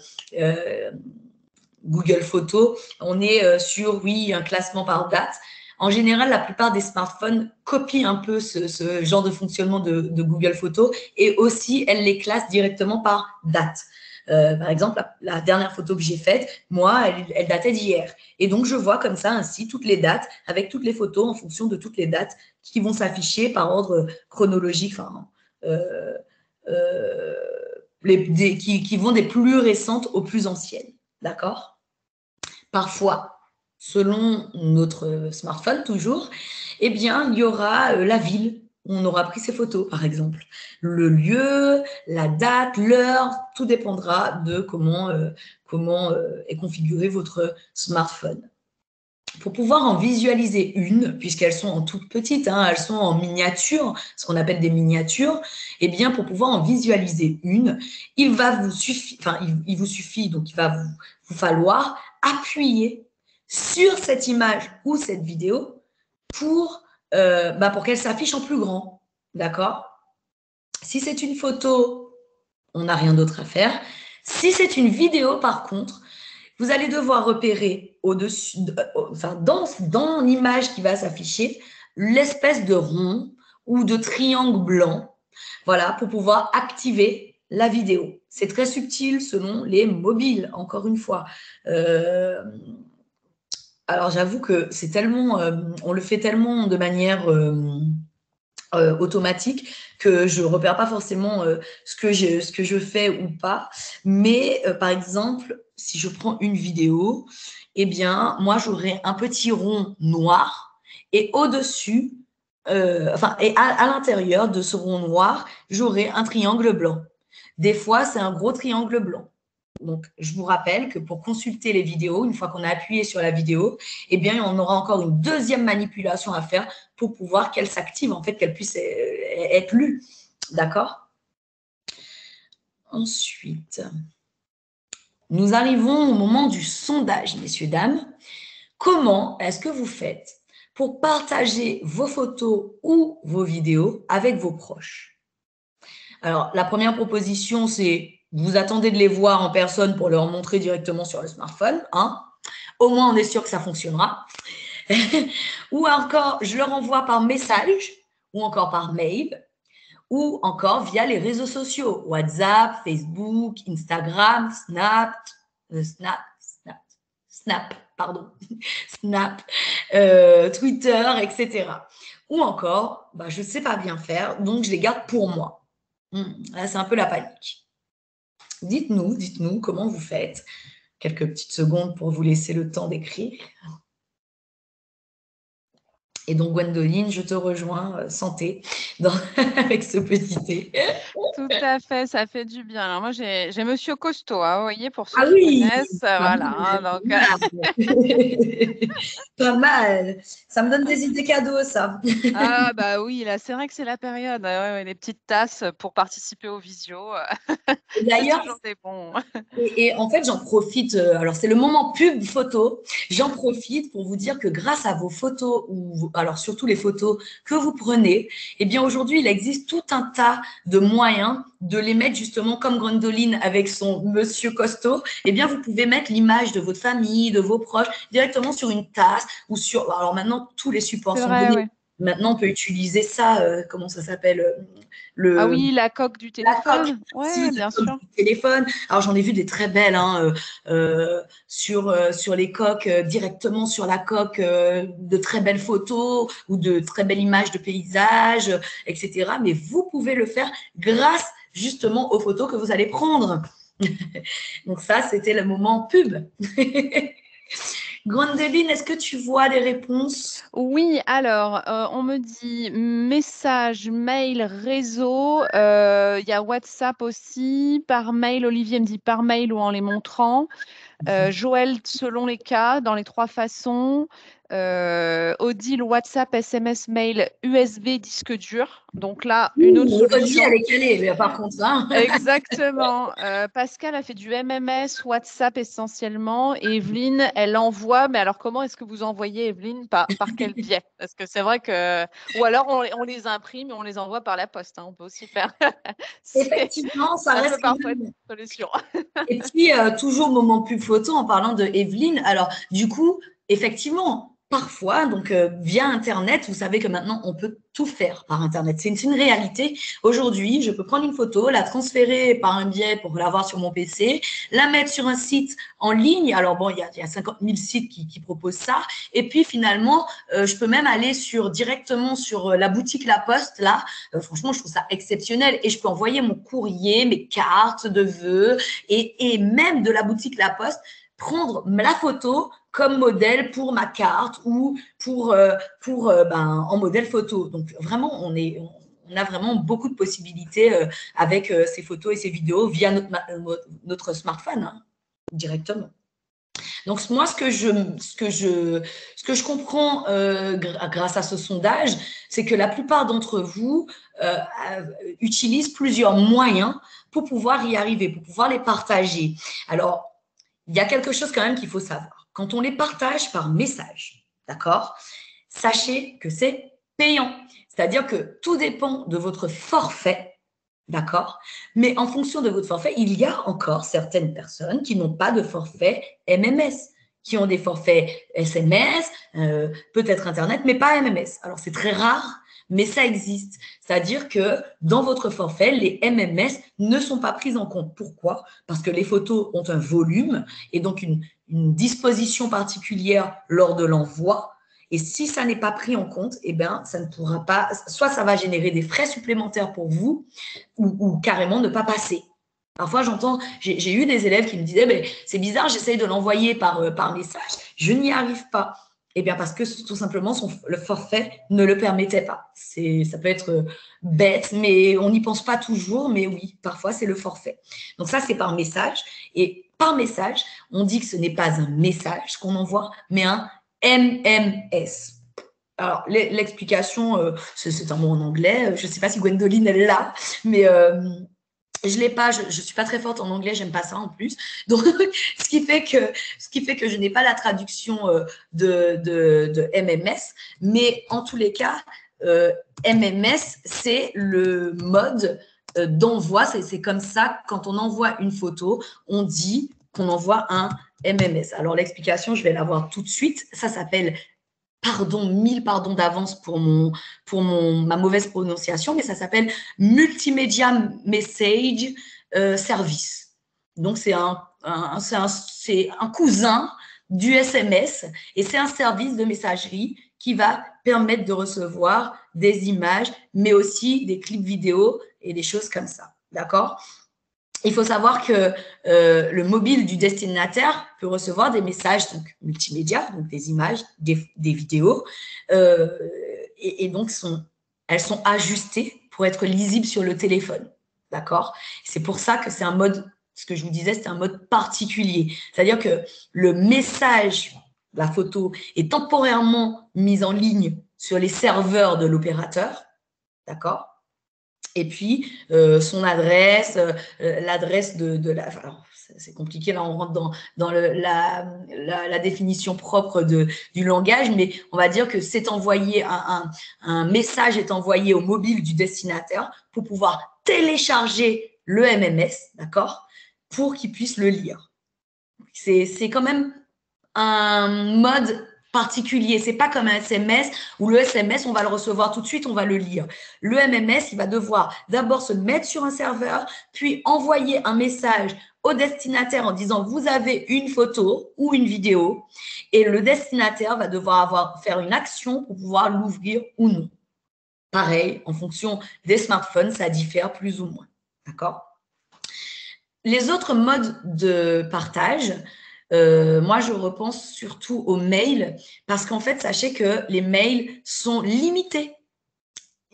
Photos, on est sur, oui, un classement par date. En général, la plupart des smartphones copient un peu ce genre de fonctionnement de Google Photos et aussi, elles les classent directement par date. Par exemple, la dernière photo que j'ai faite, moi, elle datait d'hier. Et donc, je vois comme ça ainsi toutes les dates avec toutes les photos en fonction de toutes les dates qui vont s'afficher par ordre chronologique, qui vont des plus récentes aux plus anciennes. D'accord ? Parfois, selon notre smartphone toujours, il y aura la ville où on aura pris ces photos, par exemple. Le lieu, la date, l'heure, tout dépendra de comment est configuré votre smartphone. Pour pouvoir en visualiser une, puisqu'elles sont en toutes petites, elles sont en miniature, ce qu'on appelle des miniatures, pour pouvoir en visualiser une, il va vous falloir appuyer sur cette image ou cette vidéo pour qu'elle s'affiche en plus grand. D'accord? Si c'est une photo, on n'a rien d'autre à faire. Si c'est une vidéo, par contre, vous allez devoir repérer au-dessus, dans l'image qui va s'afficher, l'espèce de rond ou de triangle blanc, voilà, pour pouvoir activer la vidéo. C'est très subtil selon les mobiles, encore une fois. Alors, j'avoue que c'est tellement, on le fait tellement de manière automatique que je ne repère pas forcément ce que je fais ou pas. Mais par exemple, si je prends une vidéo, moi, j'aurai un petit rond noir et au-dessus, et à l'intérieur de ce rond noir, j'aurai un triangle blanc. Des fois, c'est un gros triangle blanc. Donc, je vous rappelle que pour consulter les vidéos, une fois qu'on a appuyé sur la vidéo, on aura encore une deuxième manipulation à faire pour pouvoir qu'elle s'active, en fait, qu'elle puisse être lue. D'accord? Ensuite, nous arrivons au moment du sondage, messieurs, dames. Comment est-ce que vous faites pour partager vos photos ou vos vidéos avec vos proches? Alors, la première proposition, c'est vous attendez de les voir en personne pour leur montrer directement sur le smartphone. Au moins, on est sûr que ça fonctionnera. Ou encore, je leur envoie par message ou encore par mail. ou encore via les réseaux sociaux, WhatsApp, Facebook, Instagram, Snap, pardon, Snap, Twitter, etc. Ou encore, bah, je ne sais pas bien faire, donc je les garde pour moi. Là, c'est un peu la panique. Dites-nous comment vous faites. Quelques petites secondes pour vous laisser le temps d'écrire. Et donc, Gwendoline, je te rejoins, santé, avec ce petit thé. Tout à fait, ça fait du bien. Alors moi, j'ai Monsieur Costaud, hein, vous voyez, pour ceux Ah qui oui, connaissent, pas voilà, hein, mal, donc pas mal. Ça me donne des idées cadeaux, ça. ah bah oui, là, c'est vrai que c'est la période, ouais, ouais, les petites tasses pour participer aux visios, c'est D'ailleurs, toujours des bons. et en fait, j'en profite, alors c'est le moment pub photo, j'en profite pour vous dire que grâce à vos photos, alors surtout les photos que vous prenez, eh bien aujourd'hui, il existe tout un tas de moyens de les mettre justement comme Gwendoline avec son monsieur costaud, eh bien vous pouvez mettre l'image de votre famille, de vos proches, directement sur une tasse ou sur… Alors maintenant, tous les supports C'est sont vrai, donnés. ouais. Maintenant, on peut utiliser ça, comment ça s'appelle, Ah le… oui, la coque du La coque, téléphone, merci, ouais, la bien coque sûr. du téléphone. Alors, j'en ai vu des très belles hein, sur les coques, directement sur la coque, de très belles photos ou de très belles images de paysages, etc. Mais vous pouvez le faire grâce justement aux photos que vous allez prendre. Donc ça, c'était le moment pub. Gwendoline, est-ce que tu vois les réponses? Oui, alors, on me dit message, mail, réseau. Il y a WhatsApp aussi. Par mail, Olivier me dit par mail ou en les montrant. Joël, selon les cas, dans les 3 façons. Odile, WhatsApp, SMS, mail, USB, disque dur. Donc là, une autre Audrey, elle solution. est calée, mais par contre, hein. Exactement. Pascal a fait du MMS, WhatsApp essentiellement. Et Evelyne, elle envoie. Mais alors, comment est-ce que vous envoyez, Evelyne? Par quel biais? Parce que c'est vrai que… Ou alors, on les imprime et on les envoie par la poste, hein. On peut aussi faire… Effectivement, ça Ça peut reste quand parfois être même. une solution. Et puis, toujours moment pub photo en parlant de Evelyne. Alors, du coup, effectivement, parfois, donc via Internet, vous savez que maintenant, on peut tout faire par Internet. C'est une réalité. Aujourd'hui, je peux prendre une photo, la transférer par un biais pour l'avoir sur mon PC, la mettre sur un site en ligne. Alors, bon, il y a 50 000 sites qui proposent ça. Et puis, finalement, je peux même aller directement sur la boutique La Poste, là. Franchement, je trouve ça exceptionnel. Et je peux envoyer mon courrier, mes cartes de vœux, et même de la boutique La Poste, prendre la photo comme modèle pour ma carte ou en modèle photo. Donc vraiment, on a vraiment beaucoup de possibilités avec ces photos et ces vidéos via notre smartphone hein, directement. Donc moi, ce que je comprends grâce à ce sondage, c'est que la plupart d'entre vous utilisent plusieurs moyens pour pouvoir y arriver, pour pouvoir les partager. Alors, il y a quelque chose quand même qu'il faut savoir. Quand on les partage par message, d'accord, sachez que c'est payant. C'est-à-dire que tout dépend de votre forfait. D'accord. Mais en fonction de votre forfait, il y a encore certaines personnes qui n'ont pas de forfait MMS, qui ont des forfaits SMS, peut-être Internet, mais pas MMS. Alors, c'est très rare, mais ça existe. C'est-à-dire que dans votre forfait, les MMS ne sont pas prises en compte. Pourquoi? Parce que les photos ont un volume et donc une disposition particulière lors de l'envoi. Et si ça n'est pas pris en compte, eh bien, ça ne pourra pas, soit ça va générer des frais supplémentaires pour vous, ou carrément ne pas passer. Parfois, j'ai eu des élèves qui me disaient, ben, c'est bizarre, j'essaye de l'envoyer par message, je n'y arrive pas. Eh bien, parce que tout simplement, le forfait ne le permettait pas. Ça peut être bête, mais on n'y pense pas toujours, mais oui, parfois, c'est le forfait. Donc ça, c'est par message. Et par message, on dit que ce n'est pas un message qu'on envoie, mais un MMS. Alors, l'explication, c'est un mot en anglais. Je ne sais pas si Gwendoline, elle l'a, mais je l'ai pas. Je ne suis pas très forte en anglais, j'aime pas ça en plus. Donc, ce qui fait que je n'ai pas la traduction de MMS. Mais en tous les cas, MMS, c'est le mode d'envoi. C'est comme ça, quand on envoie une photo, on dit qu'on envoie un MMS. Alors, l'explication, je vais la voir tout de suite. Ça s'appelle pardon, 1000 pardons d'avance pour ma mauvaise prononciation, mais ça s'appelle Multimedia Message Service. Donc, c'est un cousin du SMS et c'est un service de messagerie qui va permettre de recevoir des images, mais aussi des clips vidéo et des choses comme ça. D'accord? Il faut savoir que le mobile du destinataire peut recevoir des messages donc, multimédia, donc des images, des vidéos, et donc elles sont ajustées pour être lisibles sur le téléphone. D'accord? C'est pour ça que c'est un mode, ce que je vous disais, c'est un mode particulier. C'est-à-dire que le message, la photo, est temporairement mise en ligne sur les serveurs de l'opérateur. D'accord? Et puis, son adresse, l'adresse de la… Alors, c'est compliqué, là, on rentre dans la définition propre du langage, mais on va dire que c'est envoyé, un message est envoyé au mobile du destinataire pour pouvoir télécharger le MMS, d'accord, pour qu'il puisse le lire. C'est quand même un mode particulier. C'est pas comme un SMS où le SMS, on va le recevoir tout de suite, on va le lire. Le MMS, il va devoir d'abord se mettre sur un serveur, puis envoyer un message au destinataire en disant vous avez une photo ou une vidéo, et le destinataire va devoir faire une action pour pouvoir l'ouvrir ou non. Pareil, en fonction des smartphones, ça diffère plus ou moins. D'accord? Les autres modes de partage, moi, je repense surtout aux mails parce qu'en fait, sachez que les mails sont limités.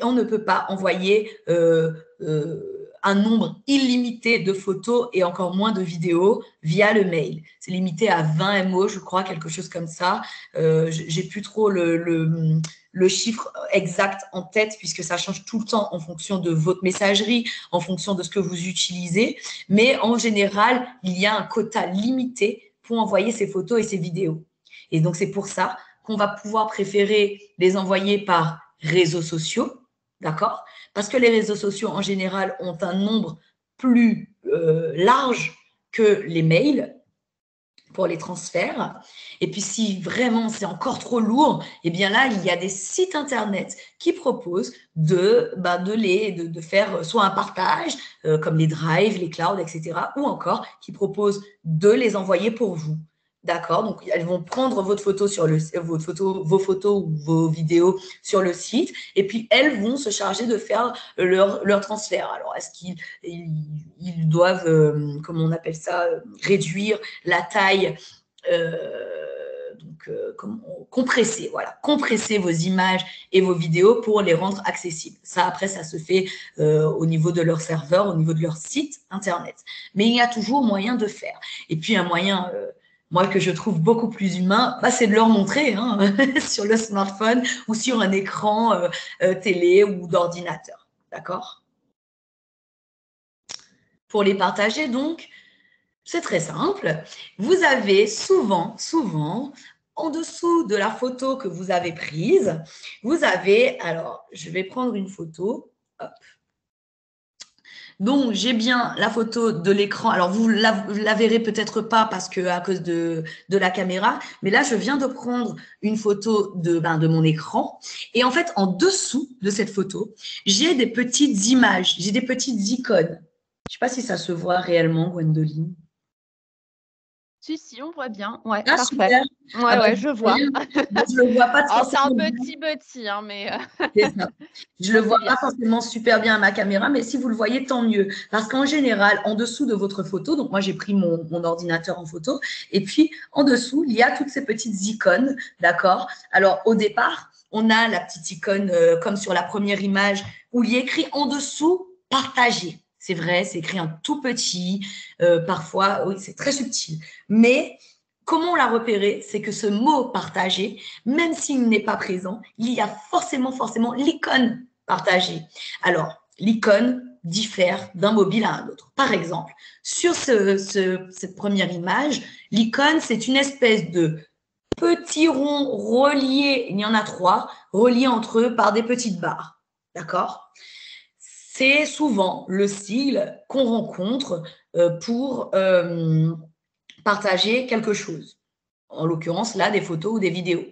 On ne peut pas envoyer un nombre illimité de photos et encore moins de vidéos via le mail. C'est limité à 20 MO, je crois, quelque chose comme ça. J'ai plus trop le chiffre exact en tête puisque ça change tout le temps en fonction de votre messagerie, en fonction de ce que vous utilisez. Mais en général, il y a un quota limité pour envoyer ces photos et ces vidéos. Et donc, c'est pour ça qu'on va pouvoir préférer les envoyer par réseaux sociaux, d'accord? Parce que les réseaux sociaux, en général, ont un nombre plus large que les mails pour les transferts. Et puis, si vraiment c'est encore trop lourd, eh bien là, il y a des sites internet qui proposent de faire soit un partage, comme les Drive, les Cloud, etc., ou encore qui proposent de les envoyer pour vous. D'accord? Donc, elles vont prendre votre photo vos photos ou vos vidéos sur le site, et puis elles vont se charger de faire leur transfert. Alors, est-ce qu'ils doivent, comment on appelle ça, réduire la taille, compresser vos images et vos vidéos pour les rendre accessibles. Ça, après, ça se fait au niveau de leur serveur, au niveau de leur site internet. Mais il y a toujours moyen de faire. Et puis, un moyen… moi, que je trouve beaucoup plus humain, c'est de leur montrer sur le smartphone ou sur un écran télé ou d'ordinateur. D'accord? Pour les partager, donc, c'est très simple. Vous avez souvent, en dessous de la photo que vous avez prise, vous avez… Alors, je vais prendre une photo. Hop. Donc, j'ai bien la photo de l'écran. Alors, vous la verrez peut-être pas parce que à cause de la caméra, mais là, je viens de prendre une photo de mon écran. Et en fait, en dessous de cette photo, j'ai des petites images, j'ai des petites icônes. Je ne sais pas si ça se voit réellement, Gwendoline. Si, on voit bien. Ouais, Ah, parfait. super. Ouais, je vois. Je le vois pas Alors, c'est un forcément petit, hein, mais… C'est ça. Je le vois pas forcément super bien à ma caméra, mais si vous le voyez, tant mieux. Parce qu'en général, en dessous de votre photo, donc moi j'ai pris mon ordinateur en photo, et puis en dessous, il y a toutes ces petites icônes, d'accord? Alors au départ, on a la petite icône comme sur la première image où il y a écrit en dessous « Partager ». C'est vrai, c'est écrit en tout petit, parfois, oui, c'est très subtil. Mais comment on l'a repéré? C'est que ce mot « partager », même s'il n'est pas présent, il y a forcément l'icône partagée. Alors, l'icône diffère d'un mobile à un autre. Par exemple, sur cette première image, l'icône, c'est une espèce de petit rond relié, il y en a 3, reliés entre eux par des petites barres. D'accord? C'est souvent le sigle qu'on rencontre pour partager quelque chose. En l'occurrence, là, des photos ou des vidéos.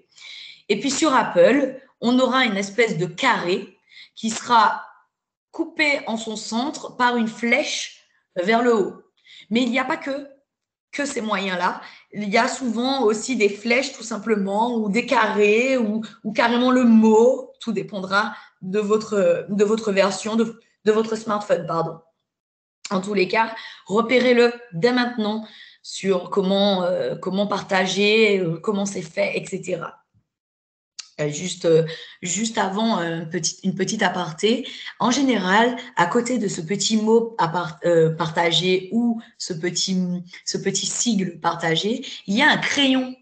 Et puis sur Apple, on aura une espèce de carré qui sera coupé en son centre par une flèche vers le haut. Mais il n'y a pas que ces moyens-là. Il y a souvent aussi des flèches tout simplement, ou des carrés, ou carrément le mot. Tout dépendra de votre version, de votre smartphone, pardon. En tous les cas, repérez-le dès maintenant sur comment partager, comment c'est fait, etc. Juste avant une petite aparté, en général, à côté de ce petit mot partagé ou ce petit sigle partagé, il y a un crayon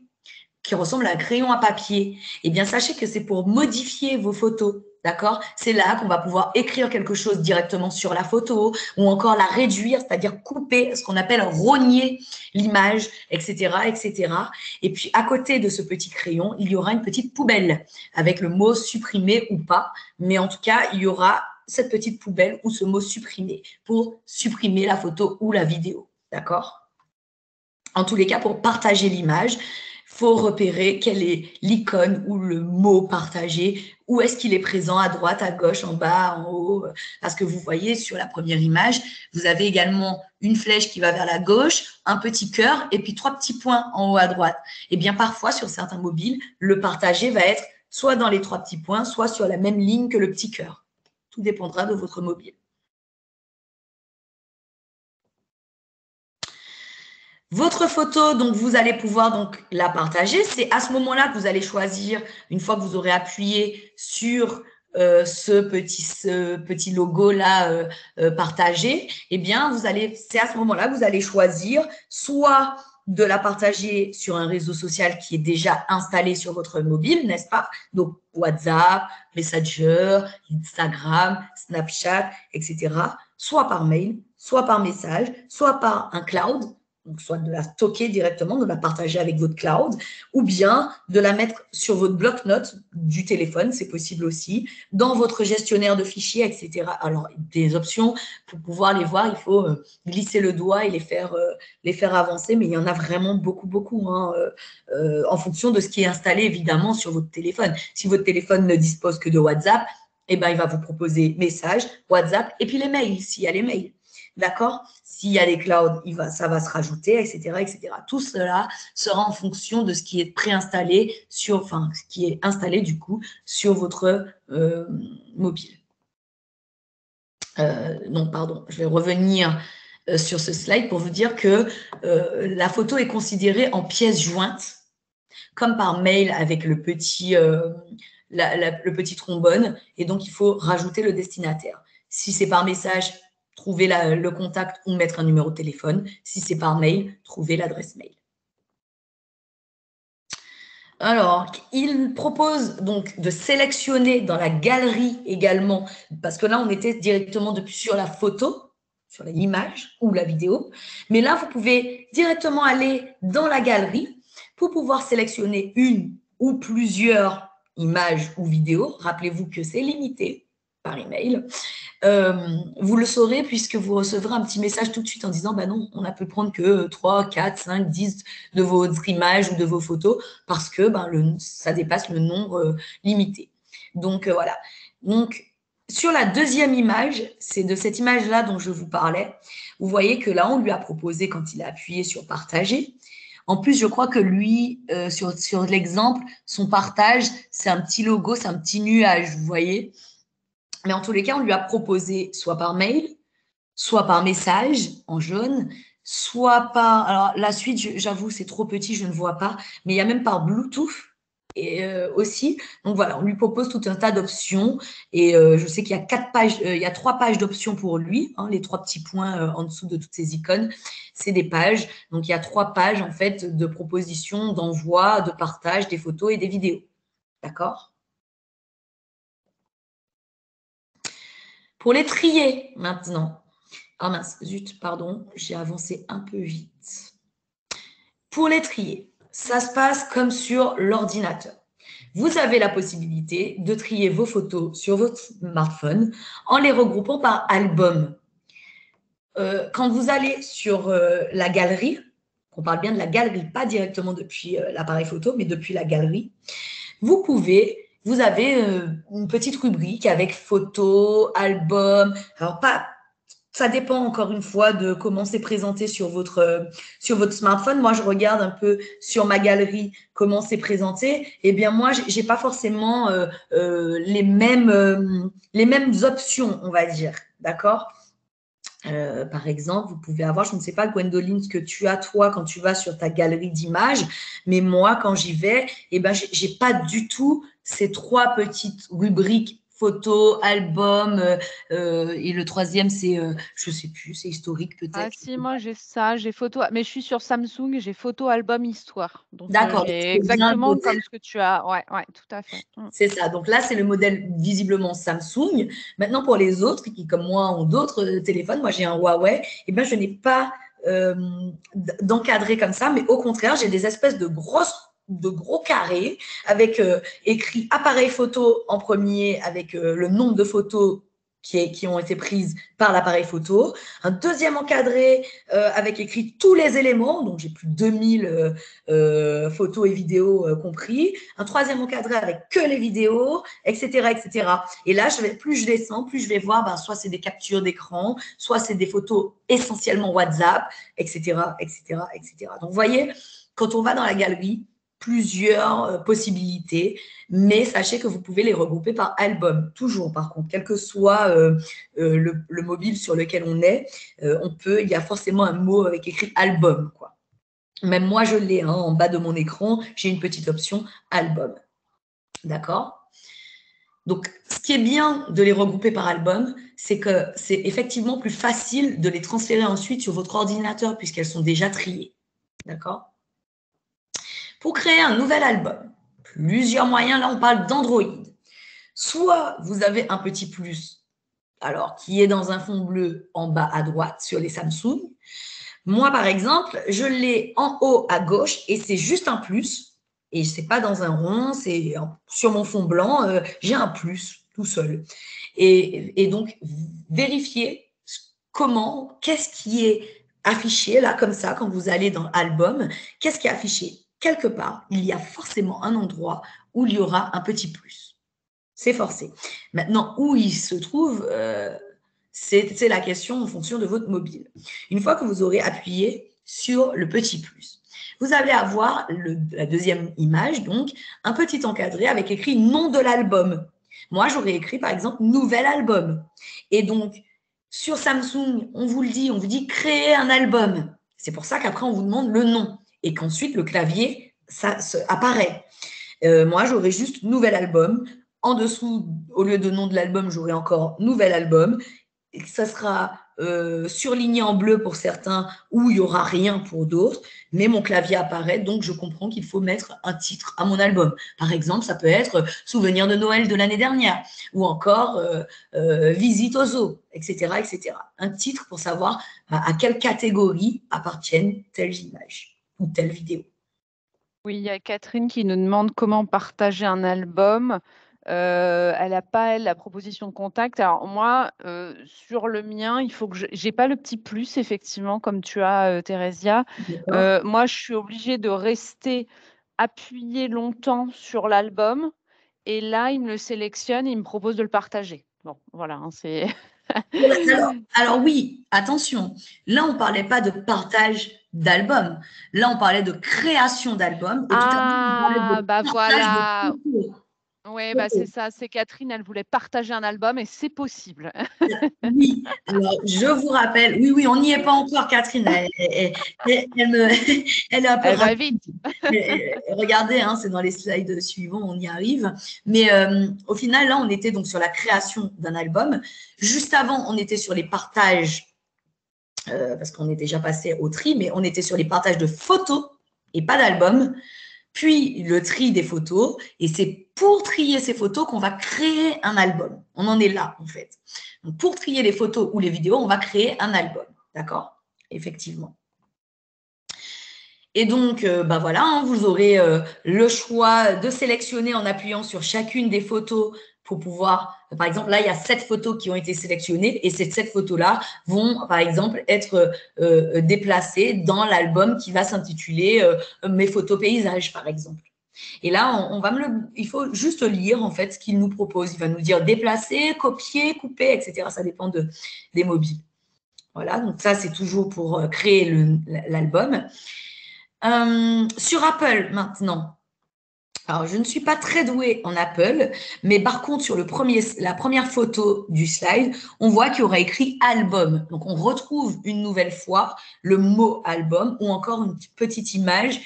qui ressemble à un crayon à papier. Eh bien, sachez que c'est pour modifier vos photos. D'accord? C'est là qu'on va pouvoir écrire quelque chose directement sur la photo ou encore la réduire, c'est-à-dire couper, ce qu'on appelle rogner l'image, etc., etc. Et puis, à côté de ce petit crayon, il y aura une petite poubelle avec le mot supprimer ou pas. Mais en tout cas, il y aura cette petite poubelle ou ce mot supprimer pour supprimer la photo ou la vidéo. D'accord? En tous les cas, pour partager l'image, il faut repérer quelle est l'icône ou le mot partagé, où est-ce qu'il est présent, à droite, à gauche, en bas, en haut. Parce que vous voyez sur la première image, vous avez également une flèche qui va vers la gauche, un petit cœur et puis 3 petits points en haut à droite. Et bien parfois, sur certains mobiles, le partagé va être soit dans les 3 petits points, soit sur la même ligne que le petit cœur. Tout dépendra de votre mobile. Votre photo, donc vous allez pouvoir donc la partager. C'est à ce moment-là que vous allez choisir, une fois que vous aurez appuyé sur ce petit logo-là partagé, eh bien, c'est à ce moment-là que vous allez choisir soit de la partager sur un réseau social qui est déjà installé sur votre mobile, n'est-ce pas? Donc, WhatsApp, Messenger, Instagram, Snapchat, etc. Soit par mail, soit par message, soit par un cloud, donc soit de la stocker directement, de la partager avec votre cloud, ou bien de la mettre sur votre bloc-notes du téléphone, c'est possible aussi, dans votre gestionnaire de fichiers, etc. Alors, des options, pour pouvoir les voir, il faut glisser le doigt et les faire avancer, mais il y en a vraiment beaucoup, beaucoup, hein, en fonction de ce qui est installé, évidemment, sur votre téléphone. Si votre téléphone ne dispose que de WhatsApp, eh ben, il va vous proposer messages, WhatsApp, et puis les mails, s'il y a les mails. D'accord? S'il y a des clouds, ça va se rajouter, etc., etc. Tout cela sera en fonction de ce qui est préinstallé ce qui est installé du coup sur votre mobile. Non, pardon, je vais revenir sur ce slide pour vous dire que la photo est considérée en pièce jointe, comme par mail avec le petit trombone, et donc il faut rajouter le destinataire. Si c'est par message, trouver le contact ou mettre un numéro de téléphone. Si c'est par mail, trouver l'adresse mail. Alors, il propose donc de sélectionner dans la galerie également, parce que là, on était directement sur la photo, sur l'image ou la vidéo. Mais là, vous pouvez directement aller dans la galerie pour pouvoir sélectionner une ou plusieurs images ou vidéos. Rappelez-vous que c'est limité par email. Vous le saurez puisque vous recevrez un petit message tout de suite en disant bah non, on ne peut prendre que 3, 4, 5, 10 de vos images ou de vos photos parce que ça dépasse le nombre limité. Donc voilà. Donc sur la deuxième image, c'est de cette image-là dont je vous parlais. Vous voyez que là, on lui a proposé quand il a appuyé sur partager. En plus, je crois que lui, sur l'exemple, son partage, c'est un petit logo, c'est un petit nuage, vous voyez. Mais en tous les cas, on lui a proposé soit par mail, soit par message en jaune, soit par… Alors, la suite, j'avoue, c'est trop petit, je ne vois pas. Mais il y a même par Bluetooth aussi. Donc, voilà, on lui propose tout un tas d'options. Et je sais qu'il y a 4 pages, il y a 3 pages d'options pour lui. Hein, les 3 petits points en dessous de toutes ces icônes, c'est des pages. Donc, il y a 3 pages, en fait, de propositions, d'envoi, de partage des photos et des vidéos. D'accord ? Pour les trier maintenant. Ah mince, zut, pardon, j'ai avancé un peu vite. Pour les trier, ça se passe comme sur l'ordinateur. Vous avez la possibilité de trier vos photos sur votre smartphone en les regroupant par album. Quand vous allez sur la galerie, on parle bien de la galerie, pas directement depuis l'appareil photo, mais depuis la galerie, vous avez une petite rubrique avec photos, albums. Alors, ça dépend encore une fois de comment c'est présenté sur votre smartphone. Moi, je regarde un peu sur ma galerie comment c'est présenté. Eh bien, moi, j'ai pas forcément les mêmes options, on va dire. D'accord? Par exemple, vous pouvez avoir, je ne sais pas, Gwendoline, ce que tu as, toi, quand tu vas sur ta galerie d'images, mais moi, quand j'y vais, eh ben, j'ai pas du tout ces 3 petites rubriques photos, albums, et le troisième, c'est, je sais plus, c'est historique Ah peut-être. si, moi j'ai ça, j'ai photo, mais je suis sur Samsung, j'ai photo, album, histoire. Donc D'accord, donc j'ai c'est bien le exactement modèle. comme ce que tu as. Ouais, ouais, tout à fait. C'est ça. Donc là, c'est le modèle visiblement Samsung. Maintenant, pour les autres qui, comme moi, ont d'autres téléphones, moi j'ai un Huawei, eh ben, je n'ai pas d'encadré comme ça, mais au contraire, j'ai des espèces de gros carrés avec écrit appareil photo en premier avec le nombre de photos qui ont été prises par l'appareil photo. Un deuxième encadré avec écrit tous les éléments, donc j'ai plus de 2000 photos et vidéos compris. Un troisième encadré avec que les vidéos, etc., etc. Et là, plus je descends, plus je vais voir, ben, soit c'est des captures d'écran, soit c'est des photos essentiellement WhatsApp, etc., etc., etc. Donc, vous voyez, quand on va dans la galerie, plusieurs possibilités, mais sachez que vous pouvez les regrouper par album, toujours par contre, quel que soit le mobile sur lequel on est, il y a forcément un mot avec écrit album, quoi. Même moi, je l'ai, hein, en bas de mon écran, j'ai une petite option album. D'accord? Donc, ce qui est bien de les regrouper par album, c'est que c'est effectivement plus facile de les transférer ensuite sur votre ordinateur puisqu'elles sont déjà triées. D'accord? Pour créer un nouvel album, plusieurs moyens, là on parle d'Android. Soit vous avez un petit plus, alors qui est dans un fond bleu en bas à droite sur les Samsung. Moi, par exemple, je l'ai en haut à gauche et c'est juste un plus. Et c'est pas dans un rond, c'est sur mon fond blanc, j'ai un plus tout seul. Et donc, vérifiez qu'est-ce qui est affiché là, comme ça, quand vous allez dans Album, qu'est-ce qui est affiché? Quelque part, il y a forcément un endroit où il y aura un petit plus. C'est forcé. Maintenant, où il se trouve, c'est la question en fonction de votre mobile. Une fois que vous aurez appuyé sur le petit plus, vous allez avoir la deuxième image, donc un petit encadré avec écrit nom de l'album. Moi, j'aurais écrit par exemple nouvel album. Et donc, sur Samsung, on vous le dit, on vous dit créer un album. C'est pour ça qu'après, on vous demande le nom et qu'ensuite, le clavier, ça apparaît. Moi, j'aurais juste nouvel album. En dessous, au lieu de nom de l'album, j'aurai encore nouvel album. Et ça sera surligné en bleu pour certains ou il n'y aura rien pour d'autres, mais mon clavier apparaît, donc je comprends qu'il faut mettre un titre à mon album. Par exemple, ça peut être Souvenir de Noël de l'année dernière ou encore Visite aux zoo, etc., etc. Un titre pour savoir à quelle catégorie appartiennent telles images ou telle vidéo. Oui, il y a Catherine qui nous demande comment partager un album. Elle n'a pas, elle, la proposition de contact. Alors moi, sur le mien, il faut que j'ai pas le petit plus, effectivement, comme tu as, Thérésia. Moi, je suis obligée de rester appuyée longtemps sur l'album et là, il me le sélectionne et il me propose de le partager. Bon, voilà, hein, c'est… Alors oui, attention, là on ne parlait pas de partage d'album, là on parlait de création d'album et tout à l'heure on parlait Ah, de bah partage de voilà. photos. Oui, bah c'est ça, c'est Catherine, elle voulait partager un album et c'est possible. Oui, alors je vous rappelle, oui, oui, on n'y est pas encore, Catherine, elle est un peu Elle va rapide. vite. Regardez, hein, c'est dans les slides suivants, on y arrive. Mais au final, là, on était donc sur la création d'un album. Juste avant, on était sur les partages parce qu'on est déjà passé au tri, mais on était sur les partages de photos et pas d'albums, puis le tri des photos, et c'est pour trier ces photos qu'on va créer un album. On en est là, en fait. Donc, pour trier les photos ou les vidéos, on va créer un album, d'accord? Effectivement. Et donc, bah voilà, hein, vous aurez le choix de sélectionner en appuyant sur chacune des photos pour pouvoir, par exemple, là, il y a 7 photos qui ont été sélectionnées et ces 7 photos-là vont, par exemple, être déplacées dans l'album qui va s'intituler Mes photos paysages, par exemple. Et là, il faut juste lire en fait ce qu'il nous propose. Il va nous dire déplacer, copier, couper, etc. Ça dépend des mobiles. Voilà, donc ça, c'est toujours pour créer l'album. Sur Apple, maintenant. Alors, je ne suis pas très douée en Apple, mais par contre, sur la première photo du slide, on voit qu'il y aura écrit album. Donc, on retrouve une nouvelle fois le mot album ou encore une petite image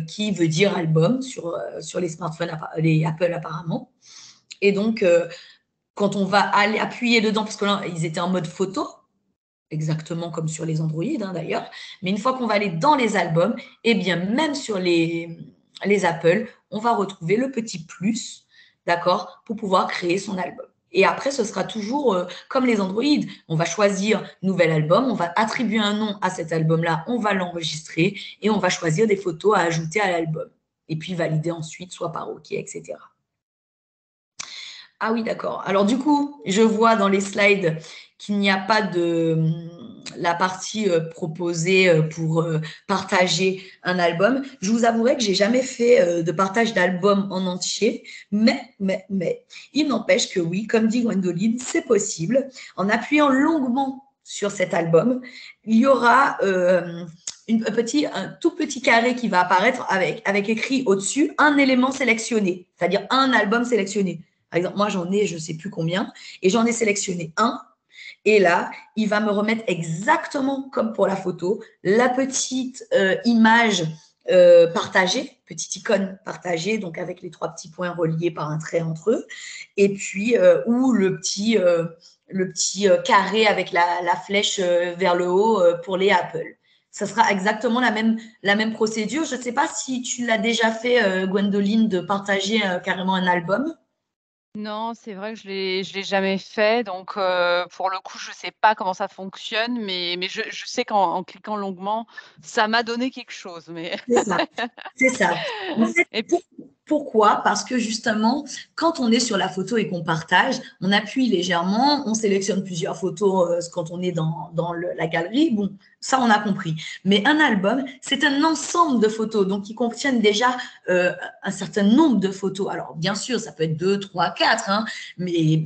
qui veut dire album sur les smartphones, les Apple apparemment. Et donc, quand on va aller appuyer dedans, parce que là, ils étaient en mode photo, exactement comme sur les Android d'ailleurs, mais une fois qu'on va aller dans les albums, eh bien, même sur les Apple, on va retrouver le petit plus, d'accord, pour pouvoir créer son album. Et après, ce sera toujours comme les Android. On va choisir nouvel album, on va attribuer un nom à cet album-là, on va l'enregistrer et on va choisir des photos à ajouter à l'album. Et puis valider ensuite, soit par OK, etc. Ah oui, d'accord. Alors du coup, je vois dans les slides qu'il n'y a pas de la partie proposée pour partager un album. Je vous avouerai que j'ai jamais fait de partage d'album en entier, mais il n'empêche que oui, comme dit Gwendoline, c'est possible. En appuyant longuement sur cet album, il y aura un tout petit carré qui va apparaître avec écrit au-dessus un élément sélectionné, c'est-à-dire un album sélectionné. Par exemple, moi, j'en ai je ne sais plus combien, et j'en ai sélectionné un. Et là, il va me remettre exactement comme pour la photo, la petite image partagée, petite icône partagée, donc avec les 3 petits points reliés par un trait entre eux, et puis ou le petit carré avec la flèche vers le haut pour les Apple. Ça sera exactement la même procédure. Je ne sais pas si tu l'as déjà fait, Gwendoline, de partager carrément un album. Non, c'est vrai que je l'ai jamais fait, donc pour le coup, je sais pas comment ça fonctionne, mais je sais qu'en cliquant longuement, ça m'a donné quelque chose, mais C'est ça, c'est ça. En fait, et puis pourquoi? Parce que justement, quand on est sur la photo et qu'on partage, on appuie légèrement, on sélectionne plusieurs photos quand on est dans la galerie. Bon, ça, on a compris. Mais un album, c'est un ensemble de photos, donc qui contiennent déjà un certain nombre de photos. Alors, bien sûr, ça peut être 2, 3, 4, hein, mais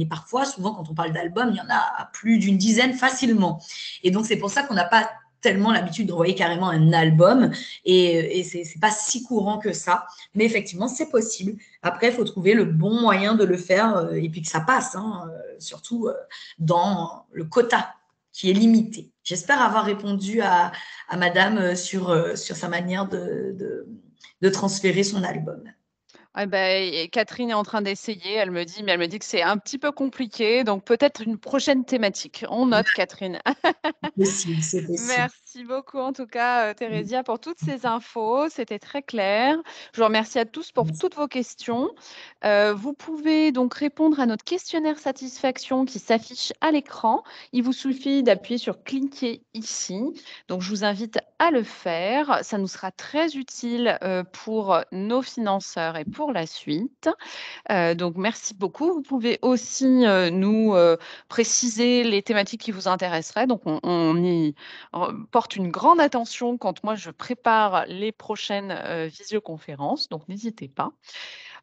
parfois, souvent, quand on parle d'album, il y en a plus d'une dizaine facilement. Et donc, c'est pour ça qu'on n'a pas tellement l'habitude d'envoyer carrément un album et c'est pas si courant que ça, mais effectivement c'est possible. Après il faut trouver le bon moyen de le faire et puis que ça passe, hein, surtout dans le quota qui est limité. J'espère avoir répondu à madame sur sa manière de transférer son album. ah et Catherine est en train d'essayer, mais elle me dit que c'est un petit peu compliqué, donc peut-être une prochaine thématique. On note, Catherine. Possible, c'est possible. Merci beaucoup en tout cas, Thérésia, pour toutes ces infos. C'était très clair. Je vous remercie à tous pour toutes vos questions. Vous pouvez donc répondre à notre questionnaire satisfaction qui s'affiche à l'écran. Il vous suffit d'appuyer sur cliquer ici. Donc je vous invite à le faire. Ça nous sera très utile pour nos financeurs et pour la suite. Donc merci beaucoup. Vous pouvez aussi nous préciser les thématiques qui vous intéresseraient. Donc on y porte une grande attention quand moi je prépare les prochaines visioconférences. Donc n'hésitez pas.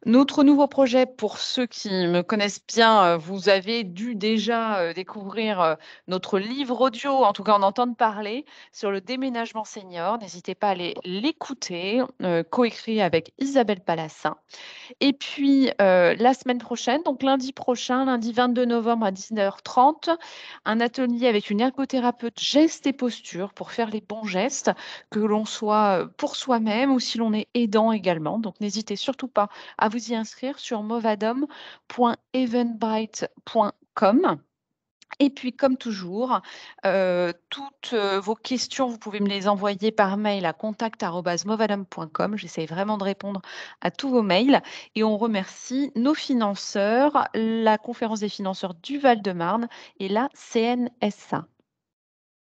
Notre nouveau projet, pour ceux qui me connaissent bien, vous avez dû déjà découvrir notre livre audio, en tout cas en entendre parler, sur le déménagement senior. N'hésitez pas à aller l'écouter, coécrit avec Isabelle Palassin. Et puis, la semaine prochaine, donc lundi prochain, lundi 22 novembre à 19h30, un atelier avec une ergothérapeute gestes et postures pour faire les bons gestes, que l'on soit pour soi-même ou si l'on est aidant également. Donc, n'hésitez surtout pas à vous y inscrire sur movadom.eventbrite.com. Et puis, comme toujours, toutes vos questions, vous pouvez me les envoyer par mail à contact@movadom.com. J'essaie vraiment de répondre à tous vos mails. Et on remercie nos financeurs, la Conférence des financeurs du Val-de-Marne et la CNSA.